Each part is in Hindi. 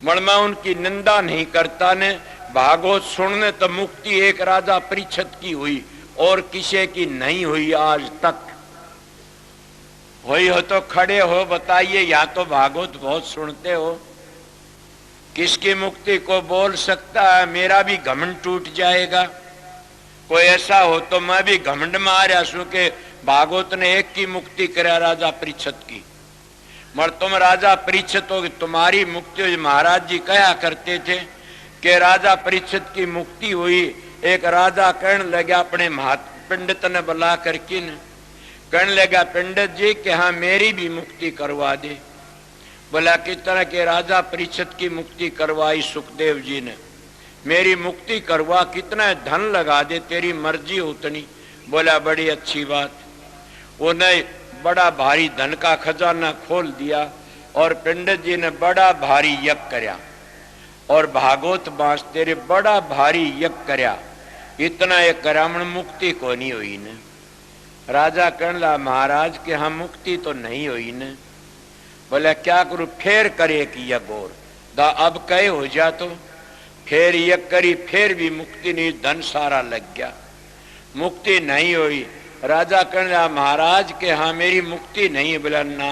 मैं उनकी निंदा नहीं करता ने। भागवत सुनने तो मुक्ति एक राजा परीक्षित की हुई और किसी की नहीं हुई आज तक। हुई हो तो खड़े हो बताइए, या तो भागवत बहुत सुनते हो। किसकी मुक्ति को बोल सकता है? मेरा भी घमंड टूट जाएगा। कोई ऐसा हो तो मैं भी घमंड में आ रहा हूं कि भागवत ने एक की मुक्ति करा राजा परीक्षित की। मगर तुम राजा परीक्षित हो, तुम्हारी मुक्ति हुई। महाराज जी कहा करते थे कि राजा परीक्षित की मुक्ति हुई। एक राजा कहने लगा अपने पंडित ने बुला करके कहने लगा, पंडित जी कि हाँ मेरी भी मुक्ति करवा दे। बोला किस तरह के? राजा परीक्षित की मुक्ति करवाई सुखदेव जी ने। मेरी मुक्ति करवा, कितना धन लगा दे, तेरी मर्जी उतनी। बोला बड़ी अच्छी बात। उन्हें बड़ा भारी धन का खजाना खोल दिया और पंडित जी ने बड़ा भारी यज्ञ करया और भागवत बांस तेरे बड़ा भारी यज्ञ करया। इतना एक करामण मुक्ति को नहीं हुई ने। राजा कहने लगा महाराज के हम मुक्ति तो नहीं हुई ने। बोले क्या करूं? फिर करे कि यज्ञ और दा अब कहे हो जा तो फिर यज्ञ करी, फिर भी मुक्ति नहीं, धन सारा लग गया, मुक्ति नहीं हुई। राजा कहने लगा महाराज के हाँ मेरी मुक्ति नहीं है। बोला ना।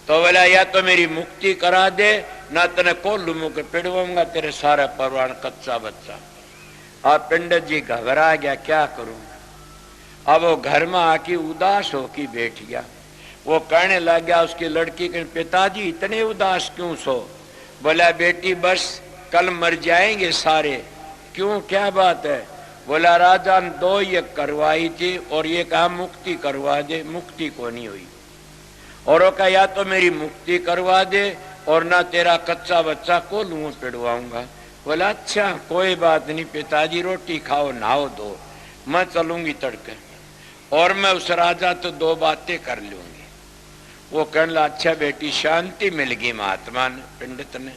तो बोला या तो मेरी मुक्ति करा दे ना तने कोल्लू मुँह के पिड़वाऊंगा तेरे सारा परवान कच्चा बच्चा। अब पंडित जी घबरा गया, क्या करूं? अब वो घर में आके उदास होके बैठ गया। वो कहने लग गया उसकी लड़की के, पिताजी इतने उदास क्यों सो? बोला बेटी बस कल मर जाएंगे सारे। क्यों, क्या बात है? बोला राजा ने 2 यज्ञ करवाई थी और ये कहा मुक्ति करवा दे, मुक्ति को नहीं हुई। और वो कहा या तो मेरी मुक्ति करवा दे और ना तेरा कच्चा बच्चा को लूं पिड़वाऊंगा। बोला अच्छा कोई बात नहीं पिताजी, रोटी खाओ नहाओ दो, मैं चलूंगी तड़के और मैं उस राजा तो 2 बातें कर लूंगी। वो कहने लगा अच्छा बेटी, शांति मिल गई महात्मा ने, पंडित ने।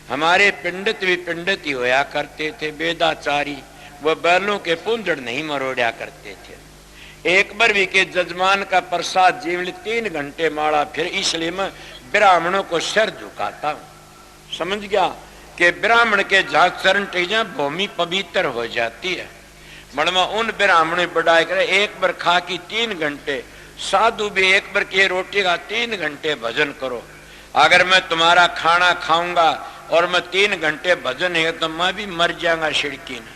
हमारे पंडित भी पंडित ही होया करते थे, वेदाचारी। वो बैलों के पुंजड़ नहीं मरोड़ा करते थे। एक बार भी के जजमान का प्रसाद जीवन 3 घंटे माड़ा, फिर इसलिए मैं ब्राह्मणों को सिर झुकाता हूं। समझ गया कि ब्राह्मण के जहां चरण टेजा भूमि पवित्र हो जाती है। मणमा उन ब्राह्मणों बढ़ाई करे, एक बार खा की 3 घंटे, साधु भी एक बार की रोटी का 3 घंटे भजन करो। अगर मैं तुम्हारा खाना खाऊंगा और मैं 3 घंटे भजन है तो मैं भी मर जाऊंगा शिड़की ने।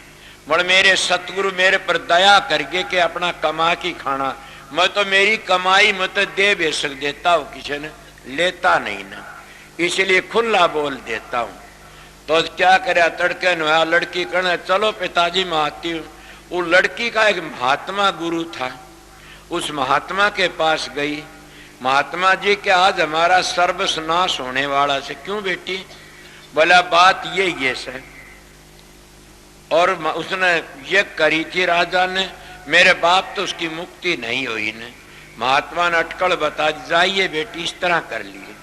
मगर मेरे सतगुरु मेरे पर दया करके कि अपना कमा की खाना, मैं तो मेरी कमाई मैं तो दे बेशक देता हूँ, किसी ने लेता नहीं ना, इसलिए खुला बोल देता हूँ। तो क्या करे तड़के नया लड़की कहना चलो पिताजी मैं आती हूँ। वो लड़की का एक महात्मा गुरु था, उस महात्मा के पास गई। महात्मा जी के आज हमारा सर्वस्नाश होने वाला से। क्यों बेटी? बोला बात ये से। और उसने ये करी थी राजा ने, मेरे बाप तो उसकी मुक्ति नहीं हुई ने। महात्मा ने अटकल बता जाइए बेटी इस तरह कर लिए।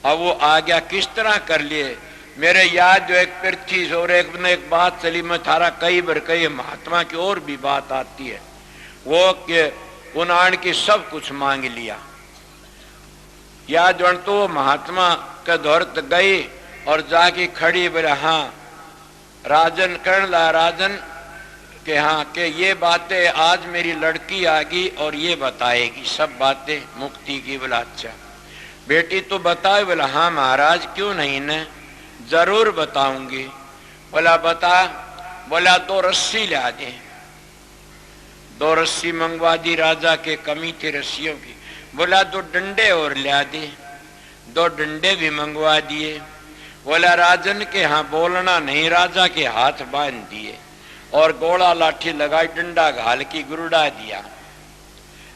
अब वो आ गया, किस तरह कर लिए? मेरे याद जो एक पृथ्वी और एक बात चली, मैं थारा कई बार कही, महात्मा की और भी बात आती है। वो कि उन्होंने की सब कुछ मांग लिया। या जो तो महात्मा के दौरत गई और जाके खड़ी, बोले हाँ राजन करण ला राजन के हाँ के ये बातें आज मेरी लड़की आ गई और ये बताएगी सब बातें मुक्ति की। बोला अच्छा बेटी तो बताए। बोला हाँ महाराज क्यों नहीं ने, जरूर बताऊंगी। बोला बता। बोला 2 रस्सी ला दे। 2 रस्सी मंगवा दी, राजा के कमी थी रस्सियों की। बोला 2 डंडे और ला दे। 2 डंडे भी मंगवा दिए। बोला राजन के हाँ बोलना नहीं, राजा के हाथ बांध दिए और गोला लाठी लगाई, डंडा घाल की गुरुड़ा दिया।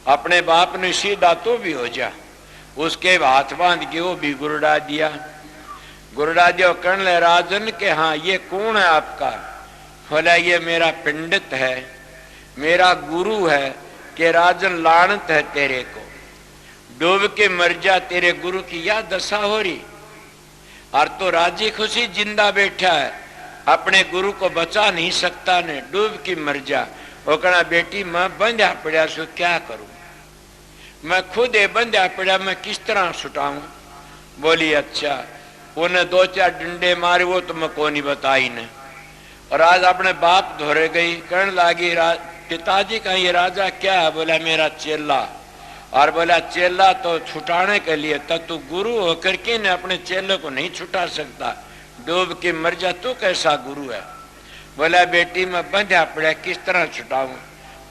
अपने बाप ने सीधा तो भी हो जा, उसके हाथ बांध के वो भी गुरुड़ा दिया। गुरुड़ा दिया कहने लगे राजन के हाँ ये कौन है आपका? बोला ये मेरा पंडित है, मेरा गुरु है। कि राजन लानत है तेरे को, डूब के मर जा, तेरे गुरु की या दशा हो रही। और तो राजी खुशी जिंदा बैठा है, अपने गुरु को बचा नहीं सकता ने, डूब के मर जा। वो कहना बेटी मैं बंध्या पड़ा सो क्या करूं, मैं खुद बंध्या पड़ा, मैं किस तरह छुटाऊं? बोली अच्छा उन्हें 2-4 डंडे मारे, वो तो मैं को नहीं बताई ने। और आज अपने बाप धोरे गई, कहने लगी पिताजी का ये राजा क्या है? बोला मेरा चेला। और बोला चेला तो छुटाने के लिए, तब तू गुरु होकर के ने अपने चेले को नहीं छुटा सकता, डूब के मर जा, तू कैसा गुरु है? बोला बेटी मैं बंधा पड़ा, किस तरह छुटाऊं?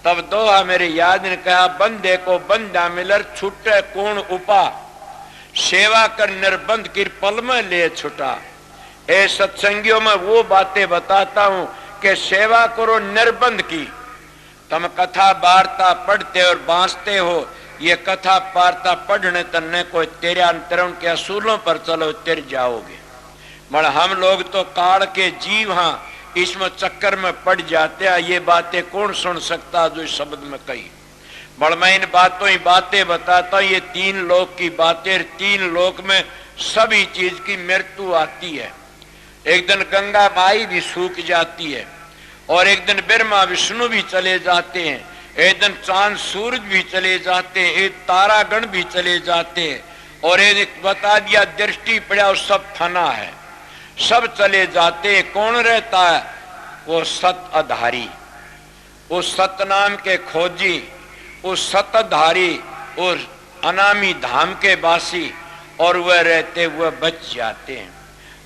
तब दोहा मेरे याद ने कहा, बंदे को बंदा मिलर छुटे कौन उपा, सेवा कर निर्बंध की पल में ले छुटा। ए सत्संगियों में वो बातें बताता हूं कि सेवा करो निर्बंध की। तुम कथा वार्ता पढ़ते और बांसते हो, ये कथा वार्ता पढ़ने तन्ने कोई तेरे अंतरण के असूलों पर चलो तिर जाओगे। मगर हम लोग तो काल के जीव, हाँ इसमें चक्कर में पड़ जाते हैं। ये बातें कौन सुन सकता जो इस शब्द में कही। मगर मैं इन बातों ही बातें बताता हूं, ये 3 लोक की बातें। 3 लोक में सभी चीज की मृत्यु आती है। एक दिन गंगा माई भी सूख जाती है, और एक दिन ब्रह्मा विष्णु भी चले जाते हैं, एक दिन चांद सूरज भी चले जाते हैं, एक तारागण भी चले जाते हैं, और एक बता दिया दृष्टि पड़ा और सब फना है, सब चले जाते हैं। कौन रहता है? वो सत आधारी, उस सतनाम के खोजी, उस सतधारी, उस अनामी धाम के वासी, और वह रहते वह बच जाते हैं।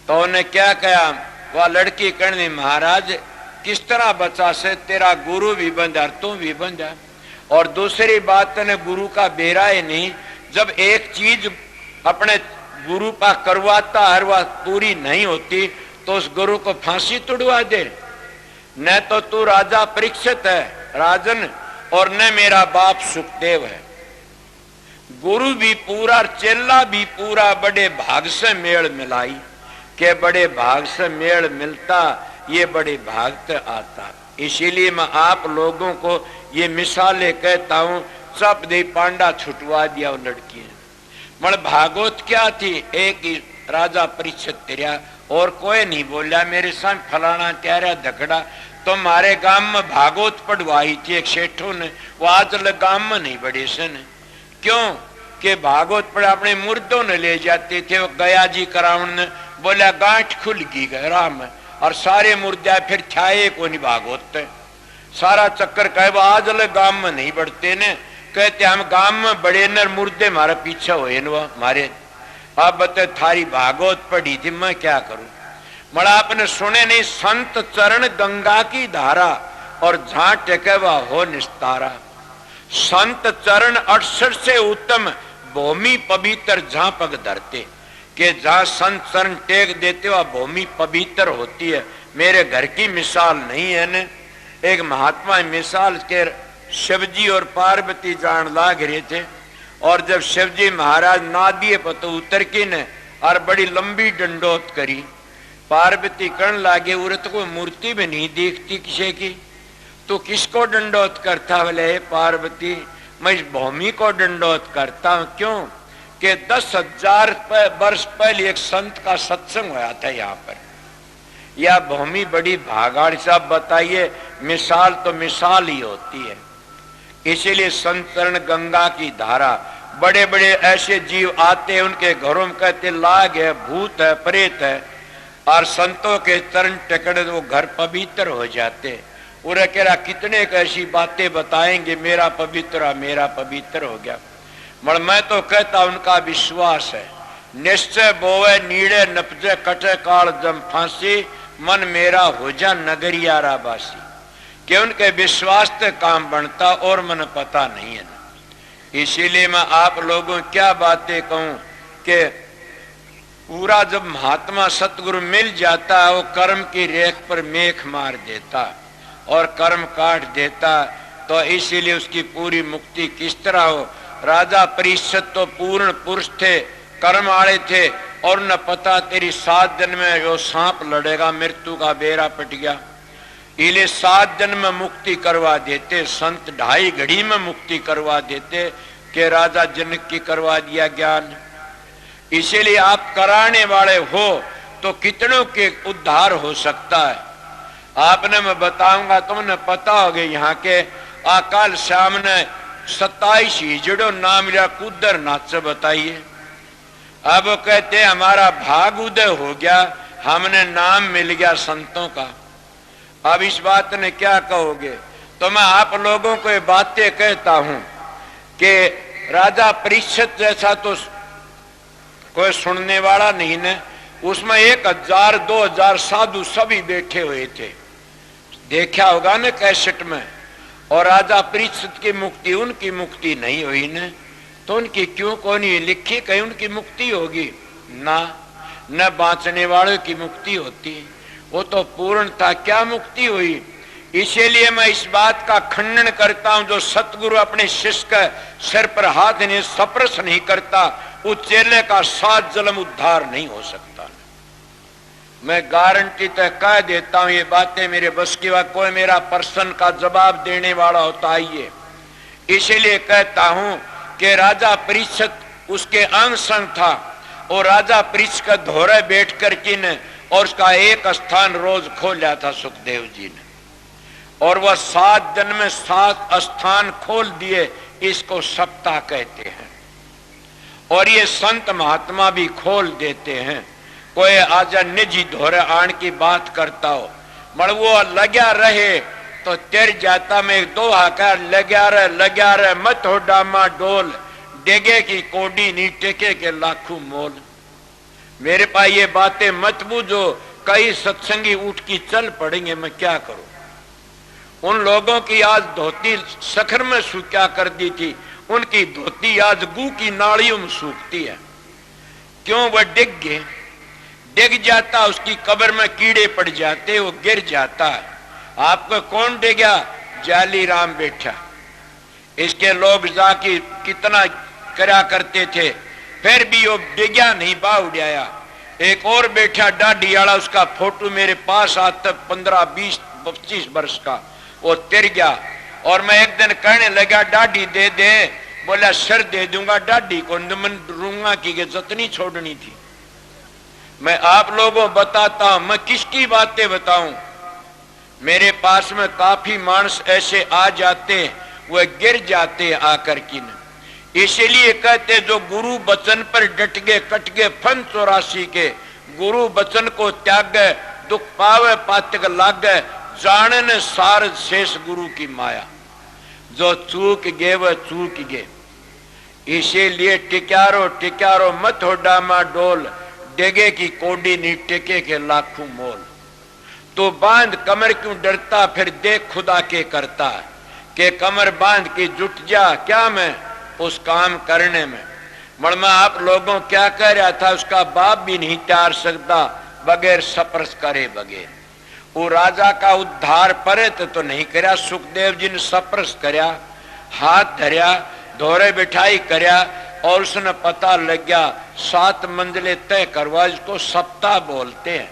तो उन्हें क्या कहा? वह लड़की कहने महाराज किस तरह बचा से, तेरा गुरु भी बंधा तू भी बंधा। और दूसरी बात ने गुरु का बेरा ही नहीं, जब एक चीज अपने गुरु का करवाता है वह पूरी नहीं होती तो उस गुरु को फांसी तुड़वा दे। न तो तू राजा परीक्षित है राजन, और न मेरा बाप सुखदेव है। गुरु भी पूरा, चेला भी पूरा, बड़े भाग से मेल मिलाई के बड़े भाग से मेल मिलता, ये बड़े भाग से आता। इसीलिए मैं आप लोगों को ये मिसालें कहता हूं। सब दे पांडा छुटवा दिया वो लड़की ने। मगर भागवत क्या थी? एक ही राजा परीक्षित तेरा, और कोई नहीं बोला मेरे संग फलाना त्यारा धकड़ा। तो हमारे गांव में भागवत पढ़वाई थी एक सेठों ने, वो आज गांव में नहीं बड़े सन। क्यों कि भागवत पढ़ अपने मुर्दों ने ले जाते थे। वो गया जी करावन ने बोला गांठ खुल गई गहरा में, और सारे मुर्दा फिर छाए को नहीं भागवत। सारा चक्कर कहे आज गांव में नहीं बढ़ते ने, कहते हम गांव में बड़े नर मुर्दे हमारे पीछे हुए न मारे। अब बता थारी भागवत पढ़ी थी, मैं क्या करूं? मड़ा आपने सुने नहीं, संत चरण गंगा की धारा, और जहां टेके वह हो निस्तारा। संत चरण 68 से उत्तम, भूमि पवित्र जहां पग धरते। कि जहां संत चरण टेक देते वह भूमि पवित्र होती है। मेरे घर की मिसाल नहीं है न, एक महात्मा मिसाल के शिवजी और पार्वती जान लाग रहे थे, और जब शिवजी महाराज नादिए पर तो उतर के ने और बड़ी लंबी डंडोत करी। पार्वती करण लागे उरत को मूर्ति भी नहीं देखती किसी की, तो किसको डंडोत करता? बोले पार्वती मैं इस भूमि को डंडोत करता हूं। क्यों कि 10,000 वर्ष पहले एक संत का सत्संग हुआ था यहाँ पर। यह भूमि बड़ी भागाड़। साहब बताइए, मिसाल तो मिसाल ही होती है। इसीलिए संत चरण गंगा की धारा। बड़े बड़े ऐसे जीव आते हैं, उनके घरों में कहते लाग है, भूत है, प्रेत है, और संतों के चरण टकड़े वो घर पवित्र हो जाते। उन्हें कह रहा कितने ऐसी बातें बताएंगे, मेरा पवित्र हो गया। मगर मैं तो कहता उनका विश्वास है। निश्चय बोवे नीड़े नपजे कटे काल जम फांसी, मन मेरा हो जा नगरिया राबासी। कि उनके विश्वास से काम बनता और मन पता नहीं है ना। इसीलिए मैं आप लोगों क्या बातें कहूं कि पूरा जब महात्मा सतगुरु मिल जाता है, वो कर्म की रेख पर मेख मार देता और कर्म काट देता। तो इसीलिए उसकी पूरी मुक्ति किस तरह हो? राजा परीक्षित तो पूर्ण पुरुष थे, कर्म वाले थे, और न पता तेरी 7 दिन में जो सांप लड़ेगा, मृत्यु का बेरा पट गया। इले 7 दिन में मुक्ति करवा देते संत, 2.5 घड़ी में मुक्ति करवा देते कि राजा जनक की करवा दिया ज्ञान। इसीलिए आप कराने वाले हो तो कितनों के उद्धार हो सकता है। आपने मैं बताऊंगा, तुमने पता होगा यहाँ के अकाल शाम ने 27 हिजड़ो नाम लिया कुदर नाच बताइए। अब वो कहते हमारा भाग उदय हो गया, हमने नाम मिल गया संतों का। अब इस बात ने क्या कहोगे? तो मैं आप लोगों को ये बातें कहता हूं कि राजा परीक्षित जैसा तो कोई सुनने वाला नहीं ने, उसमें 1000 2000 साधु सभी बैठे हुए थे, देखा होगा न कैसेट में। और राजा परीक्षित की मुक्ति, उनकी मुक्ति नहीं हुई न, तो उनकी क्यों कोई नहीं लिखी कहीं उनकी मुक्ति होगी? ना, न बांचने वालों की मुक्ति होती, वो तो पूर्ण था, क्या मुक्ति हुई? इसीलिए मैं इस बात का खंडन करता हूं, जो सतगुरु अपने शिष्य के सिर पर हाथ नहीं स्पर्श नहीं करता, उस चेले का 7 जन्म उद्धार नहीं हो सकता। मैं गारंटी तय कह देता हूं, ये बातें मेरे बस की बात, कोई मेरा प्रश्न का जवाब देने वाला होता आइए। इसीलिए कहता हूं कि राजा परीक्षित उसके अंग संग था, और राजा परीक्षित का धोरे बैठ कर किन और उसका एक स्थान रोज खोला था सुखदेव जी ने, और वह 7 दिन में 7 स्थान खोल दिए, इसको सप्ताह कहते हैं। और ये संत महात्मा भी खोल देते हैं। कोई आजा निजी धोरे आण की बात करता हो, मगर वो लग्या रहे तो तेर जाता में 2 हाकार लग्या रहे मत हो डामा डोल, डेगे की कोडी नी टेके के लाखों मोल। मेरे पास ये बातें मत बूझो, कई सत्संगी उठ की चल पड़ेंगे, मैं क्या करूं? उन लोगों की आज धोती सखर में सूखा कर दी थी, उनकी धोती आज गू की नाड़ियों में सूखती है। क्यों? वह डिग जाता, उसकी कब्र में कीड़े पड़ जाते, वो गिर जाता है। आपको कौन डिगा? जाली राम बैठा। इसके लोग जाके कितना करा करते थे, फिर भी वो डिग्या नहीं, बा उड़ाया। एक और बैठा डाढ़ी वाला, उसका फोटो मेरे पास आता 15 20 25 वर्ष का, वो तिर गया। और मैं एक दिन कहने लगा डाढ़ी दे दे, बोला सर दे दूंगा, डाढ़ी को मन रूंगा की जतनी छोड़नी थी। मैं आप लोगों बताता हूं, मैं किसकी बातें बताऊं? मेरे पास में काफी मानस ऐसे आ जाते, वह गिर जाते आकर किन। इसलिए कहते जो गुरु वचन पर डट गए, कट गए फन 84 के, गुरु वचन को त्याग गए, दुख पावे पातक लाग गए, जानन सार शेष गुरु की माया। जो चूक गए वह चूक गए। इसीलिए टिक्यारो मत हो डामा डोल, डेगे की कोडी नी टेके के लाखों मोल। तो बांध कमर क्यों डरता, फिर देख खुदा के करता, के कमर बांध के जुट जा, क्या मैं उस काम करने में। मैं आप लोगों क्या कह रहा था, उसका बाप भी नहीं तार सकता बगैर सप्रस करे बगैर। वो राजा का उद्धार परे तो नहीं करया, सुखदेव जी ने सप्रस करया, हाथ धरया, धोरे बिठाई करया, और उसने पता लग गया 7 मंजिलें तय करवा, इसको सप्ताह बोलते हैं।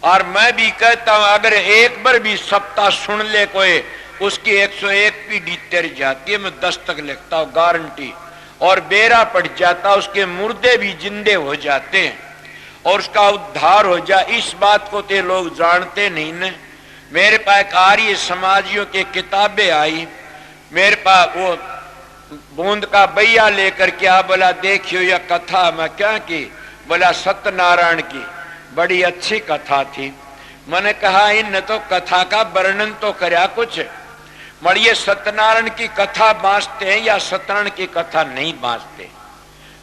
और मैं भी कहता हूं अगर एक बार भी सप्ताह सुन ले कोई, उसकी 101 पीढ़ी तिर जाती है, मैं 10 तक लिखता हूं गारंटी। और बेरा पड़ जाता, उसके मुर्दे भी जिंदे हो जाते हैं और उसका उद्धार हो जाए। इस बात को ते लोग जानते नहीं न। मेरे पास आर्य समाजियों की किताबें आई, मेरे पास वो बूंद का बैया लेकर क्या बोला, देखियो यह कथा। मैं क्या की? बोला सत्यनारायण की, बड़ी अच्छी कथा थी। मैंने कहा इन तो कथा का वर्णन तो करया कुछ, मगर ये सत्यनारायण की कथा बांचते हैं या सत्यनारायण की कथा नहीं बांचते?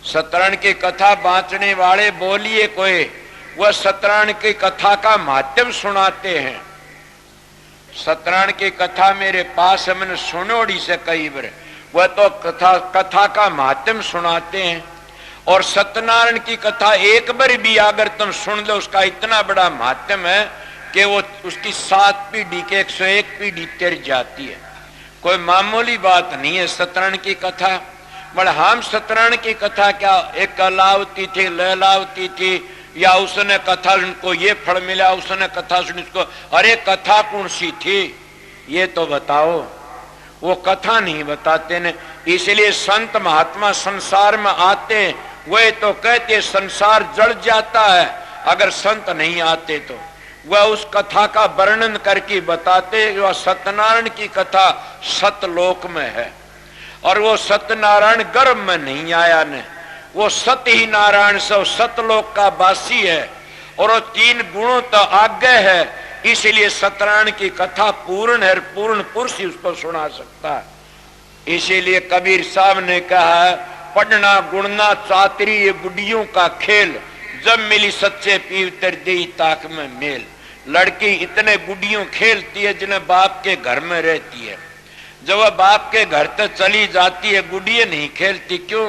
सत्यनारायण की कथा बांचने वाले बोलिए कोई, वह सत्यनारायण की कथा का माध्यम सुनाते हैं। सत्यनारायण की कथा मेरे पास है, मैंने सुनोड़ी से कई बार, वह तो कथा का माध्यम सुनाते हैं। और सत्यनारायण की कथा एक बार भी अगर तुम सुन लो, उसका इतना बड़ा माध्यम है कि वो उसकी 7 पीढ़ी के 101 पीढ़ी तिर जाती है। कोई मामूली बात नहीं है सत्यनारायण की कथा। बट हम सत्यनारायण की कथा क्या एक कलावती थी, लहलावती थी, या उसने कथा उनको ये फल मिला, उसने कथा सुनी उसको, अरे कथा कौन सी थी ये तो बताओ। वो कथा नहीं बताते ने। इसलिए संत महात्मा संसार में आते, वे तो कहते संसार जड़ जाता है अगर संत नहीं आते तो। वह उस कथा का वर्णन करके बताते, वह सत्यनारायण की कथा सतलोक में है। और वो सत्यनारायण गर्भ में नहीं आया ने, वो सत ही नारायण से सतलोक का वासी है और वो 3 गुणों तो आगे है, इसलिए सत्यनारायण की कथा पूर्ण है, पूर्ण पुरुष ही उसको सुना सकता है। इसीलिए कबीर साहब ने कहा है, पढ़ना गुणना चातरी ये बुढ़ियों का खेल, जब मिली सच्चे पीतर दे ताक में मेल। लड़की इतने गुडियों खेलती है जिन्हें बाप के घर में रहती है, जब वह बाप के घर तक चली जाती है गुडिये नहीं खेलती। क्यों?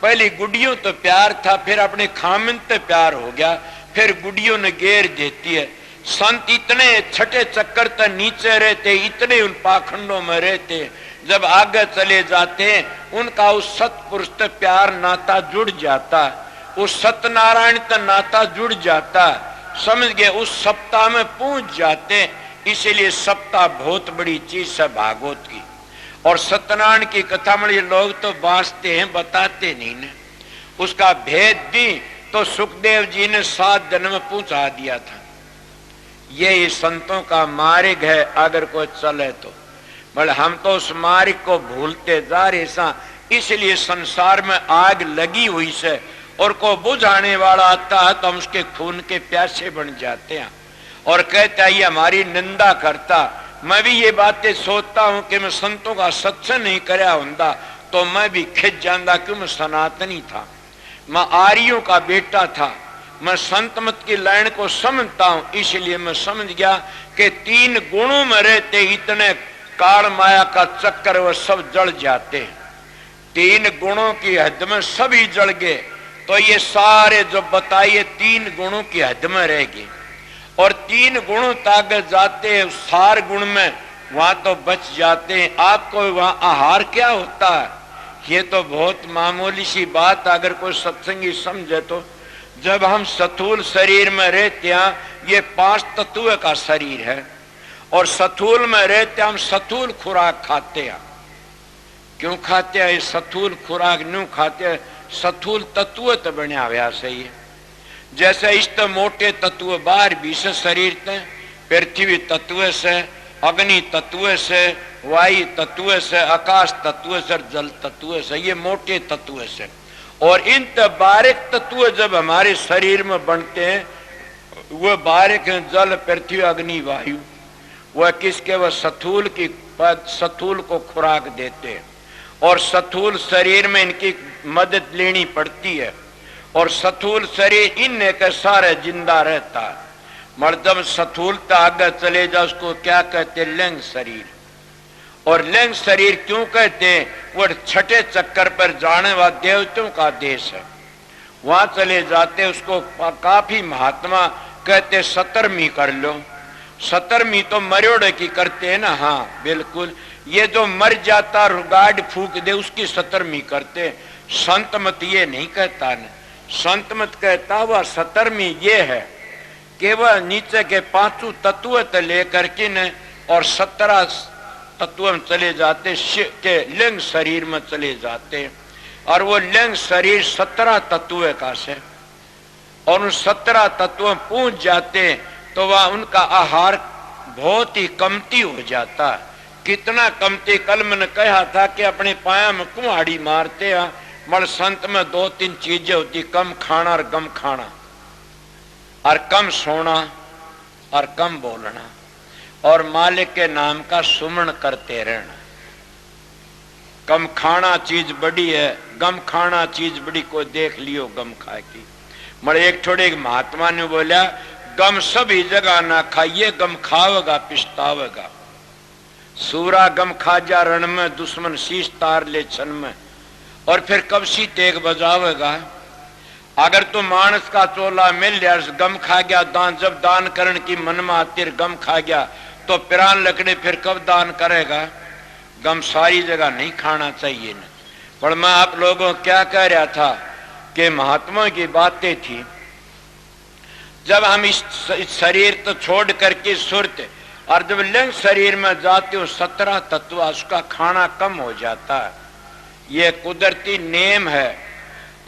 पहली गुडियों तो प्यार था, फिर अपने खामिन पे प्यार हो गया, फिर गुडियों ने घेर देती है। संत इतने छठे चक्कर तक नीचे रहते, इतने उन पाखंडों में रहते, जब आगे चले जाते उनका उस सतपुरुष से प्यार नाता जुड़ जाता, उस सत्यनारायण का नाता जुड़ जाता, समझ गए, उस सप्ताह में पहुंच जाते। इसीलिए सप्ताह बहुत बड़ी चीज है भागवत की। और सत्यनारायण की कथा में ये लोग तो बांसते हैं, बताते नहीं ने। उसका भेद भी तो सुखदेव जी ने 7 दिन में पहुंचा दिया था। ये संतों का मार्ग है, अगर कोई चले तो। बड़े हम तो उस मार्ग को भूलते जा रहे सा, इसलिए संसार में आग लगी हुई से और को बुझाने वाला आता है तो हम उसके खून के प्यासे बन जाते हैं और कहता है ये हमारी निंदा करता। मैं भी ये बातें सोचता हूं कि मैं संतों का सत्संग नहीं करया होता तो मैं भी खिंच जाता, क्यों मैं सनातनी था, मैं आर्यों का बेटा था, मैं संत मत की लाइन को समझता हूं। इसलिए मैं समझ गया कि 3 गुणों में रहते इतने काल माया का चक्कर वो सब जड़ जाते हैं। 3 गुणों की हद में सभी जड़ गए तो ये सारे जो बताइए 3 गुणों की हद में रह गए। और 3 गुणों तक जाते हैं, सार गुण में वहां तो बच जाते हैं। आपको वहां आहार क्या होता है ये तो बहुत मामूली सी बात, अगर कोई सत्संगी समझे तो। जब हम स्थूल शरीर में रहते हैं, ये 5 तत्व का शरीर है और स्थूल में रहते हम स्थूल खुराक खाते हैं। क्यों खाते हैं? स्थूल खुराक न्यू खाते हैं, स्थूल तत्व तो बनया हुआ सही है। जैसे इस तो मोटे तत्व बाहर भी से शरीर ते, पृथ्वी तत्व से, अग्नि तत्व से, वायु तत्व से, आकाश तत्व से, जल तत्व से, ये मोटे तत्व से। और इन बारीक तत्व जब हमारे शरीर में बनते हैं, वह बारीक हैं जल, पृथ्वी, अग्नि, वायु। वह किसके? वह स्थूल की स्थूल को खुराक देते हैं और स्थूल शरीर में इनकी मदद लेनी पड़ती है और स्थूल शरीर इनने के सारे जिंदा रहता है। मर्दम स्थूलता आगे चले जा उसको क्या कहते? लिंग शरीर। और लिंग शरीर क्यों कहते हैं? वो छठे चक्कर पर जाने वाला देवताओं का देश है, वहां चले जाते उसको काफी महात्मा कहते 17वीं कर लो। 17वीं तो मरोड़े की करते हैं ना। हाँ बिल्कुल, ये जो मर जाता गाड़ फूक दे उसकी 17वीं करते। संत मत ये नहीं कहता न, संत मत कहता वह 17वीं ये है कि वह नीचे के 5 तत्व लेकर के न और 17 तत्व में चले जाते, के लिंग शरीर में चले जाते और वो लिंग शरीर 17 तत्व का से और उन 17 तत्व पहुंच जाते तो वह उनका आहार बहुत ही कमती हो जाता। कितना कमती? कल मैंने कहा था कि अपने पाया में कुहाड़ी मारते हैं। मर संत में 2-3 चीजें होती, कम खाना और गम खाना और कम सोना और कम बोलना और मालिक के नाम का सुमरण करते रहना। कम खाना चीज बड़ी है, गम खाना चीज बड़ी, को देख लियो गम खा की। मरे एक थोड़े एक महात्मा ने बोला गम सभी जगह ना खाइए, गम खावेगा पिछतावेगा। सूरा गम खा जा रण में, दुश्मन शीश तार ले छन में, और फिर कब सी तेग बजावेगा। अगर तू मानस का चोला मिल लिया, गम खा गया दान, जब दान करने की मन में आतिर गम खा गया तो पिरान लकड़े फिर कब दान करेगा। गम सारी जगह नहीं खाना चाहिए न। पर मैं आप लोगों को क्या कह रहा था कि महात्मा की बातें थी। जब हम इस शरीर तो छोड़ करके सुरते और जब लिंग शरीर में जाते हो 17 तत्व, उसका खाना कम हो जाता है। ये कुदरती नेम है।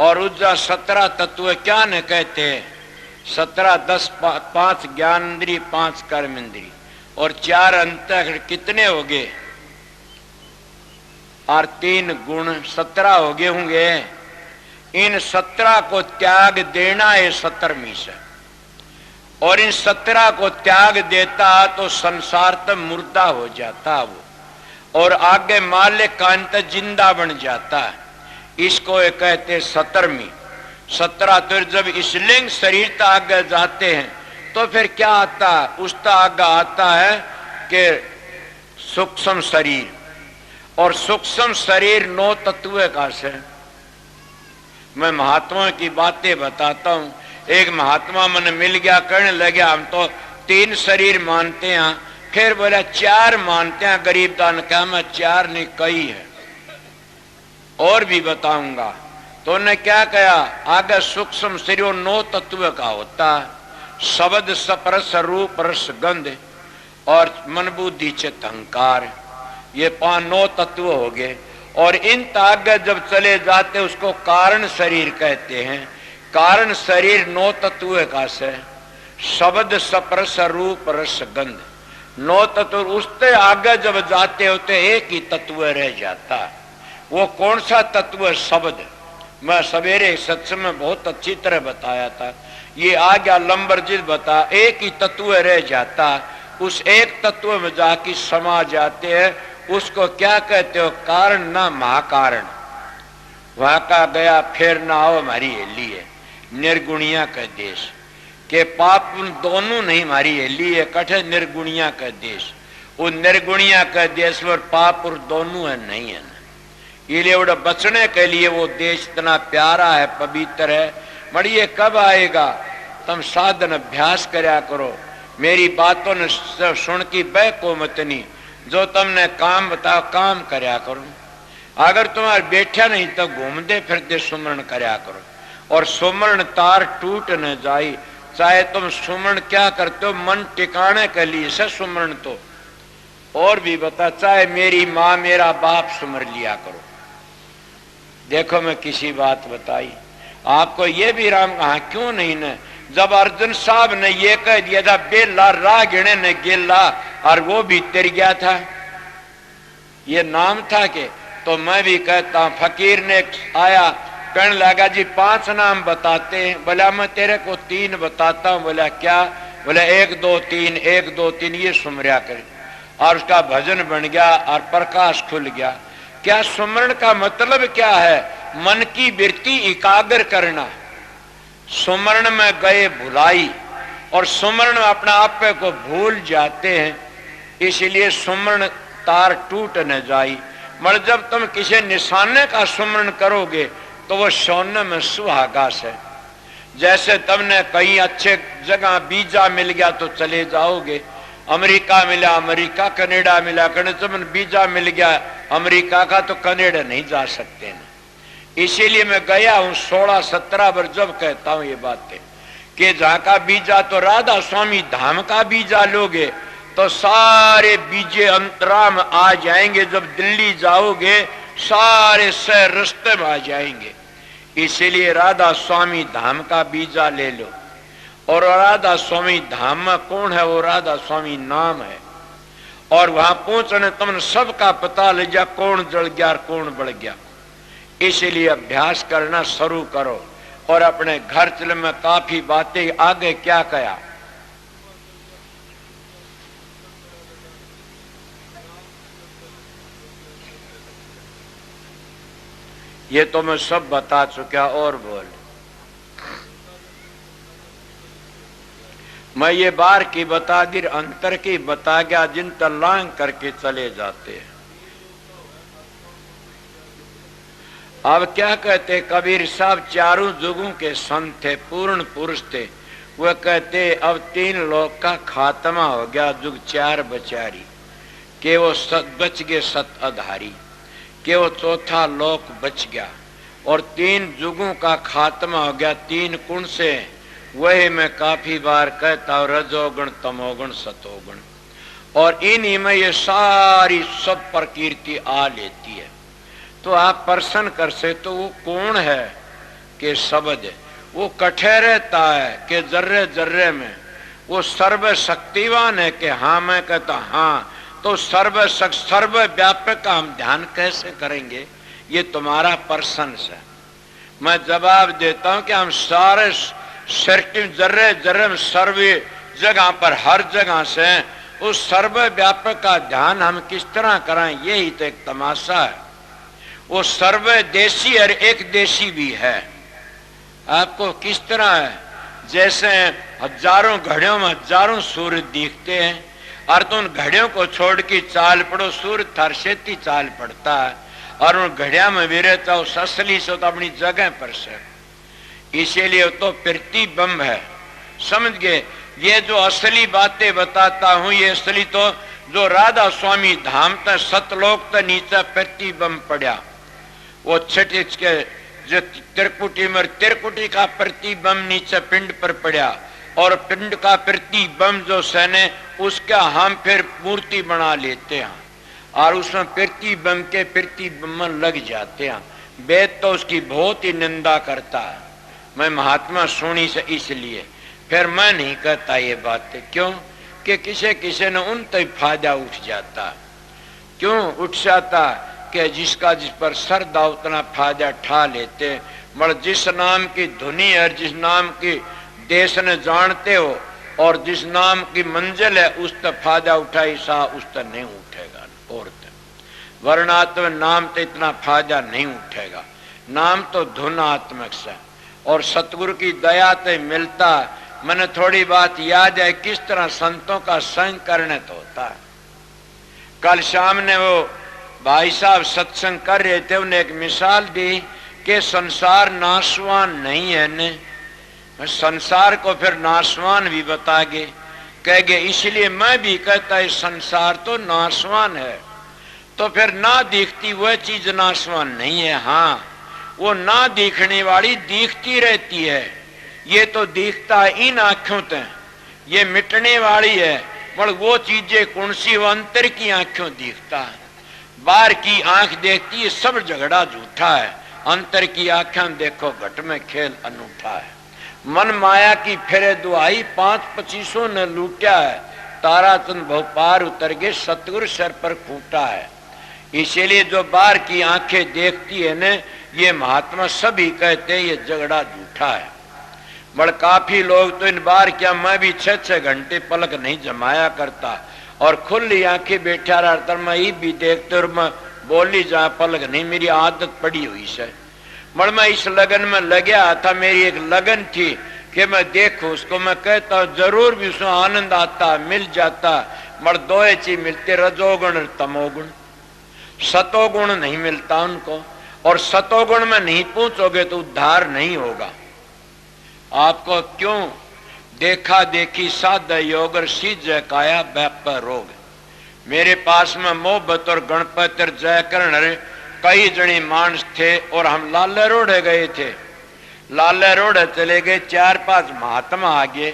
और उजा 17 तत्व क्या न कहते हैं? 17 10 5 ज्ञान इंद्री, 5 कर्म इंद्री और 4 अंतःकरण, कितने हो गए? और 3 गुण, 17 हो गए होंगे। इन 17 को त्याग देना है 17वीं से, और इन 17 को त्याग देता तो संसार तक मुर्दा हो जाता वो, और आगे मालिक का अंत जिंदा बन जाता है। इसको ये कहते 17वीं। 17 तो जब इस लिंग शरीर तक आगे जाते हैं तो फिर क्या आता है? उस तक आगे आता है कि सूक्ष्म शरीर, और सूक्ष्म शरीर 9 तत्व का से। मैं महात्मा की बातें बताता हूं। एक महात्मा मन मिल गया, कहने लगे हम तो 3 शरीर मानते हैं, फिर बोला 4 मानते हैं। गरीब दान क्या? मैं 4 नहीं, कई है, और भी बताऊंगा। तो उन्हें क्या कहा? आगे सूक्ष्म शरीर 9 तत्व का होता है, शब्द स्पर्श रूप रस गंध और मन बुद्धि चित्त अहंकार, ये 9 तत्व हो गए। और इन आगे जब चले जाते उसको कारण शरीर कहते हैं। कारण शरीर 9 तत्व का से, शब्द स्पर्श रूप रस गंध 9 तत्व। उससे आगे जब जाते होते एक ही तत्व रह जाता है। वो कौन सा तत्व? शब्द। मैं सवेरे सत्संग में बहुत अच्छी तरह बताया था। ये आ गया लंबरजित बता, एक ही तत्व रह जाता, उस एक तत्व में जाके समा जाते हैं। उसको क्या कहते हो? कारण ना महाकारण। वहां का गया फिर ना हो हमारी हेली है, निर्गुणिया का देश के पाप दोनों नहीं हमारी हेली है, कठे निर्गुणिया का देश। वो निर्गुणिया का देश और पाप और दोनों है नहीं है ना। ये बचने के लिए वो देश इतना प्यारा है, पवित्र है। मड़िए कब आएगा? तुम साधन अभ्यास करया करो। मेरी बातों ने सुन की बह को मतनी, जो तुमने काम बताओ काम करया करो। अगर तुम्हारे बैठा नहीं तो घूमते फिरते सुमरण करया करो। और सुमरण तार टूट न जाए, चाहे तुम सुमरण क्या करते हो मन टिकाने के लिए से सुमरण। तो और भी बता, चाहे मेरी माँ मेरा बाप सुमर लिया करो। देखो मैं किसी बात बताई आपको, ये भी राम कहा क्यों नहीं न? जब अर्जुन साहब ने ये कह दिया था बेला राह गिणे ने गेला, और वो भी तिर गया था, ये नाम था कि। तो मैं भी कहता हूं, फकीर ने आया कहने लगा जी 5 नाम बताते हैं। बोला मैं तेरे को 3 बताता हूं। बोला क्या? बोला 1 2 3 1 2 3 ये सुमरिया करे। और उसका भजन बन गया और प्रकाश खुल गया। क्या सुमरण का मतलब क्या है? मन की वृत्ति एकाग्र करना। सुमरण में गए भुलाई, और सुमरण में अपना आप को भूल जाते हैं, इसलिए सुमरण तार टूट न जाई। मगर जब तुम किसी निशाने का सुमरण करोगे तो वो सोने में सुहागा से। जैसे तुमने कहीं अच्छे जगह वीजा मिल गया तो चले जाओगे, अमेरिका मिला अमेरिका, कनाडा मिला कनाडा, तुम वीजा मिल गया अमेरिका का तो कनाडा नहीं जा सकते ना। इसीलिए मैं गया हूं 16-17 बार जब कहता हूं ये बातें कि जहां का बीजा तो राधा स्वामी धाम का बीजा लोगे तो सारे बीजे अंतरा में आ जाएंगे। जब दिल्ली जाओगे सारे शहर रास्ते में आ जाएंगे। इसीलिए राधा स्वामी धाम का बीजा ले लो। और राधा स्वामी धाम में कौन है? वो राधा स्वामी नाम है। और वहां पहुंचने तुमने सबका पता लग जा कौन जल गया और कौन बढ़ गया। इसलिए अभ्यास करना शुरू करो। और अपने घर चल में काफी बातें आगे क्या कहा, ये तो मैं सब बता चुका। और बोल, मैं ये बार की बता दी, अंतर की बता गया, जिन तलांग करके चले जाते हैं। अब क्या कहते कबीर साहब? चारों जुगों के संत थे, पूर्ण पुरुष थे। वह कहते अब 3 लोक का खात्मा हो गया, जुग 4 बचारी के वो सत बच गए, सत आधारी के वो 4था लोक बच गया। और 3 जुगों का खात्मा हो गया 3 कुण से। वही मैं काफी बार कहता हूं, रजोगुण तमोगुण सतोगुण। और इन्हीं में ये सारी सब प्रकृति आ लेती है। तो आप प्रश्न कर से तो वो कौन है कि शब्द वो कठे रहता है कि जर्रे जर्रे में वो सर्वशक्तिवान है कि हाँ मैं कहता हाँ। तो सर्वव्यापक का हम ध्यान कैसे करेंगे? ये तुम्हारा प्रश्न है। मैं जवाब देता हूं कि हम सारे जर्रे जर्रे में सर्वे जगह पर हर जगह से उस सर्वव्यापक का ध्यान हम किस तरह करें, यही तो एक तमाशा है। वो सर्वदेशी और एक देशी भी है। आपको किस तरह है, जैसे हजारों घड़ियों में हजारों सूर्य दिखते हैं और तो उन घड़ियों को छोड़ के चाल पड़ो, सूर्य थरसेती चाल पड़ता है और उन घड़िया में भी रहता उस असली से तो अपनी जगह पर से। इसीलिए तो प्रतिबिंब है, समझ गए। ये जो असली बातें बताता हूं ये असली तो जो राधा स्वामी धाम तक सतलोक तक नीचे प्रतिबिंब पड़ा, वो छठे के जो त्रिकुटी में त्रिकुटी का प्रतिबिंब नीचे पिंड पर पड़ा और पिंड का प्रतिबिंब जो सैने उसका हम फिर मूर्ति बना लेते हैं और उसमें प्रतिबिंब के प्रतिबिंब लग जाते हैं। वेद तो उसकी बहुत ही निंदा करता है। मैं महात्मा सुनी से इसलिए फिर मैं नहीं कहता ये बातें, क्यों कि किसे ने उन तक फायदा उठ जाता। क्यों उठ जाता कि जिसका जिस पर श्रद्धा उतना फायदा ठा लेते। मगर जिस नाम की धुनी है, जिस नाम की देश ने जानते हो और जिस नाम की मंजिल है उस तक फायदा उठाई सा उस तक नहीं उठेगा। और वर्णात्मक नाम तो इतना फायदा नहीं उठेगा। नाम तो धुनात्मक से और सतगुरु की दया से मिलता। मैंने थोड़ी बात याद है किस तरह संतों का संग करने तो होता है। कल शाम ने वो भाई साहब सत्संग कर रहे थे, उन्हें एक मिसाल दी कि संसार नाशवान नहीं है ने, संसार को फिर नाशवान भी बता गए। कहेंगे इसलिए मैं भी कहता है संसार तो नाशवान है, तो फिर ना दिखती वह चीज नाशवान नहीं है। हाँ, वो ना दिखने वाली दिखती रहती है। ये तो दिखता है इन आंखों से, ये मिटने वाली है। पर वो चीजें कौन सी, वो अंतर की आंखों दिखता है। बाहर की आंख देखती है सब झगड़ा झूठा है, अंतर की आंखें देखो घट में खेल अनूठा है। मन माया की फिरे दुआई 5-25 ने लूटा है, तारा चंद भोपार उतर गए सतगुरु सर पर फूटा है। इसीलिए जो बाहर की आंखें देखती है ने, ये महात्मा सभी कहते हैं ये झगड़ा झूठा है। बड़ काफी लोग तो इन बार क्या, मैं भी 6-6 घंटे पलक नहीं जमाया करता और खुली आंखें बैठा रहता। मैं ये भी देखते और मैं बोली जा पलक नहीं, मेरी आदत पड़ी हुई से। मगर मैं इस लगन में लगा था, मेरी एक लगन थी कि मैं देखूं उसको। मैं कहता हूँ जरूर भी उसमें आनंद आता, मिल जाता। मगर दो चीज मिलते, रजोगुण और तमोगुण। सतोगुण नहीं मिलता उनको, और सतोगुण में नहीं पहुंचोगे तो उद्धार नहीं होगा। आपको क्यों देखा देखी साध योग और सीज काया व्यापार रोग। मेरे पास में मोहब्बत और गणपति और जयकरण कई जने मानस थे और हम लाले रोडे गए थे। लाले रोडे चले गए, 4-5 महात्मा आ गए,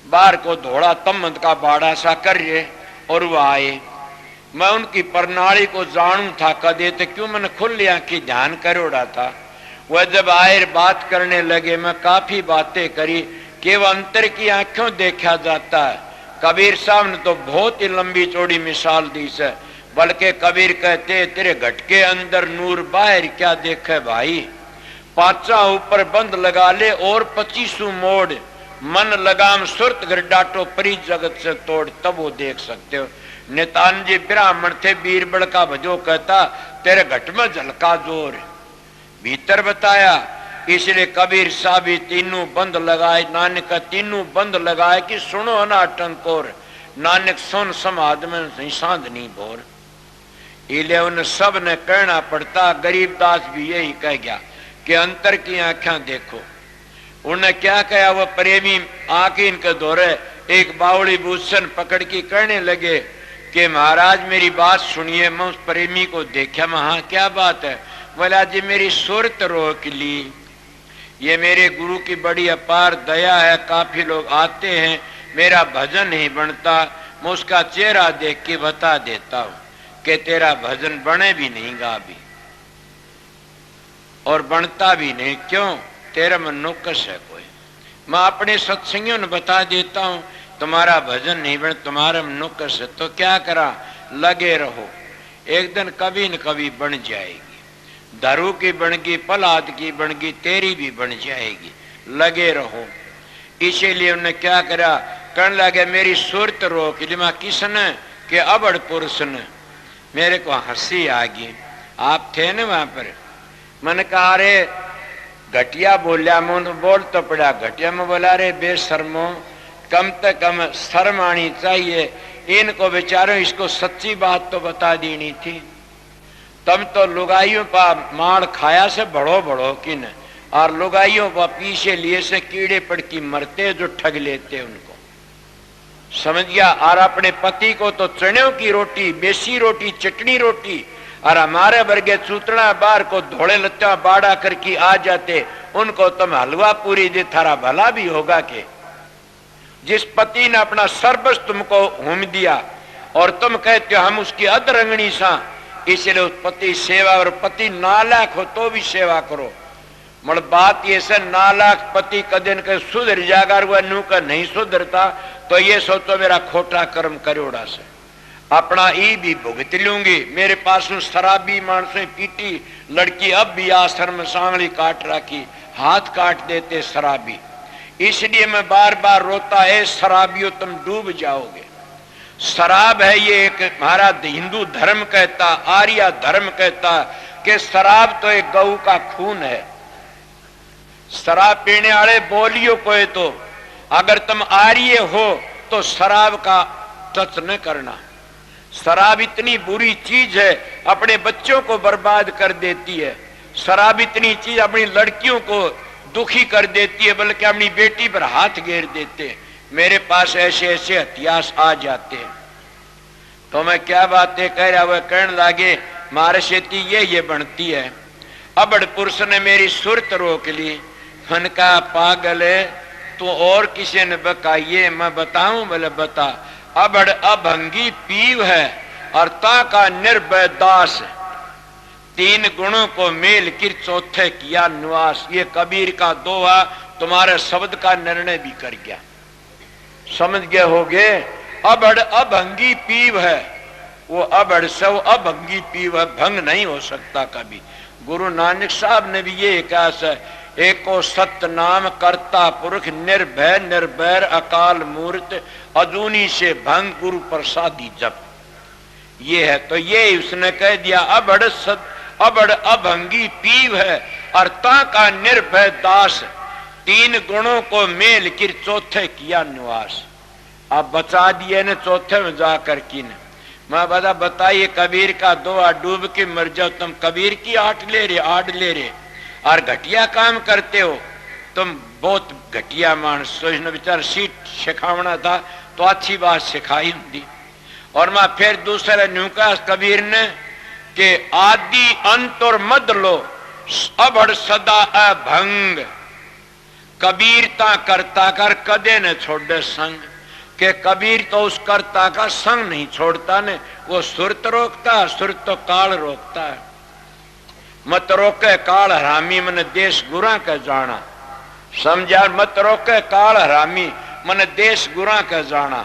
बाहर को धोड़ा तमंद का बाड़ा सा करिए और वो आए। मैं उनकी प्रणाली को जानू था कदे, तो क्यों मैंने खुली आंखी ध्यान करोड़ा था। वह जब आए बात करने लगे, मैं काफी बातें करी कि वह अंतर की आंखों देखा जाता है। कबीर साहब ने तो बहुत ही लंबी चौड़ी मिसाल दी से, बल्कि कबीर कहते तेरे घट के अंदर नूर, बाहर क्या देखे भाई। 5 ऊपर बंद लगा ले और 25 मोड़, मन लगाम सुरत घर डाटो परी जगत से तोड़, तब वो देख सकते हो। नितान जी ब्राह्मण थे, बीरबल का भजो कहता तेरे घट में झलका जोर भीतर बताया। इसलिए कबीर साहब तीनों बंद लगाए, नानक तीनों बंद लगाए कि सुनो ना टंकोर, नानक सुन समाज में सांधनी बोर। इले उन सब ने कहना पड़ता। गरीबदास भी यही कह गया कि अंतर की आंखें देखो। उन्हें क्या कहा, वो प्रेमी आके इनके दौरे एक बावड़ी भूषण पकड़ के कहने लगे कि महाराज मेरी बात सुनिए। मैं उस प्रेमी को देखा, मैं हाँ क्या बात है। बोला जी मेरी सुरत रोक ली, ये मेरे गुरु की बड़ी अपार दया है, काफी लोग आते हैं, मेरा भजन नहीं बनता। मैं उसका चेहरा देख के बता देता हूं कि तेरा भजन बने भी नहीं गा भी और बनता भी नहीं। क्यों, तेरा में नुक्स है कोई। मैं अपने सत्संगियों ने बता देता हूं तुम्हारा भजन नहीं बन, तुम्हारा में नुक्स है। तो क्या करा, लगे रहो, एक दिन कभी न कभी बन जाएगी। धरू की बन गई, प्रहलाद की बन गई, तेरी भी बन जाएगी, लगे रहो। इसीलिए उन्हें क्या करा, कहने लगे मेरी सुरत रोक ली। मैं किसने के अबड़ पुरुष ने। मेरे को हंसी आ गई। आप थे ना वहां पर। मैंने कहा अरे घटिया बोलिया, मुझे बोल तो पड़ा घटिया में बोला, रे बेशर्मो, कम से कम शर्म आनी चाहिए इनको बेचारों, इसको सच्ची बात तो बता देनी थी। तब तो लुगाइयों पा मार खाया से बड़ो बड़ो किन, और लुगाइयों पा पीछे लिए से कीड़े पड़की मरते जो ठग लेते उनको, समझ गया। और अपने पति को तो चने की रोटी, बेसी रोटी, चटनी रोटी, और हमारे वर्गे चूतड़ा बार को धोड़े लत्ता बाड़ा करके आ जाते, उनको तुम हलवा पूरी दे, थारा भला भी होगा के। जिस पति ने अपना सर्वस्व तुमको होम दिया और तुम कहते हो हम उसकी अधरंगणी सा, इसलिए उस पति सेवा, और पति नालायक हो तो भी सेवा करो। मगर बात ये से नालायक पति कदे न सुधर जागा, हुआ नू का नहीं सुधरता तो ये सोचो मेरा खोटा कर्म करोड़ा से अपना ई भी भुगत लूंगी। मेरे पास शराबी मानसों पीटी लड़की अब भी आश्रम में सांगली काट रखी, हाथ काट देते शराबी। इसलिए मैं बार बार रोता है, शराबियों तुम डूब जाओगे। शराब है ये एक हमारा हिंदू धर्म कहता, आर्य धर्म कहता कि शराब तो एक गऊ का खून है। शराब पीने वाले बोलियो कोई तो अगर तुम आर्य हो तो शराब का टच न करना। शराब इतनी बुरी चीज है, अपने बच्चों को बर्बाद कर देती है। शराब इतनी चीज अपनी लड़कियों को दुखी कर देती है, बल्कि अपनी बेटी पर हाथ घेर देते। मेरे पास ऐसे ऐसे इतिहास आ जाते हैं। तो मैं क्या बातें कह रहा, वह कहने लगे मारे शेती ये बनती है। अबड़ पुरुष ने मेरी सुरत रोक ली। फन का पागल है तू, और किसी ने बकाइए मैं बताऊं? बोले बता। अबड़ अभंगी पीव है और ता का निर्भय दास, तीन गुणों को मेल किर चौथे किया निवास। ये कबीर का दोहा तुम्हारे शब्द का निर्णय भी कर गया, समझ गए होगे। अबड़ अभंगी पीव है, वो अबड़ सब अभंगी पीव है, भंग नहीं हो सकता कभी। गुरु नानक साहब ने भी ये कहा, एको सत्य नाम करता पुरख, निर्भय निर्भैर अकाल मूर्त, अजूनी से भंग गुरु प्रसादी जप। ये है तो ये उसने कह दिया अबड़ अभंगी पीव है और ता का निर्भय दास, तीन गुणों को मेल किर चौथे किया निवास। अब बचा दिए ने चौथे में जाकर की ने। मैं बताइए कबीर का दोहा, डूब के मर जाओ तुम कबीर की आड़ ले रहे और घटिया काम करते हो तुम। बहुत घटिया मानस सोचना, बेचारा सीट सिखावना था तो अच्छी बात सिखाई होती। और मैं फिर दूसरे न्यूका कबीर ने कि आदि अंत और मद लो, अबड़ सदा अभंग, कबीरता करता कर कदे न छोड़े संग। के कबीर तो उस कर्ता का संग नहीं छोड़ता ने, वो सुरत रोकता है, सुरत तो काल रोकता है। मत रोके काल हरामी मन देश गुरा का जाना, समझा। मत रोके काल हरामी मन देश गुरा का जाना।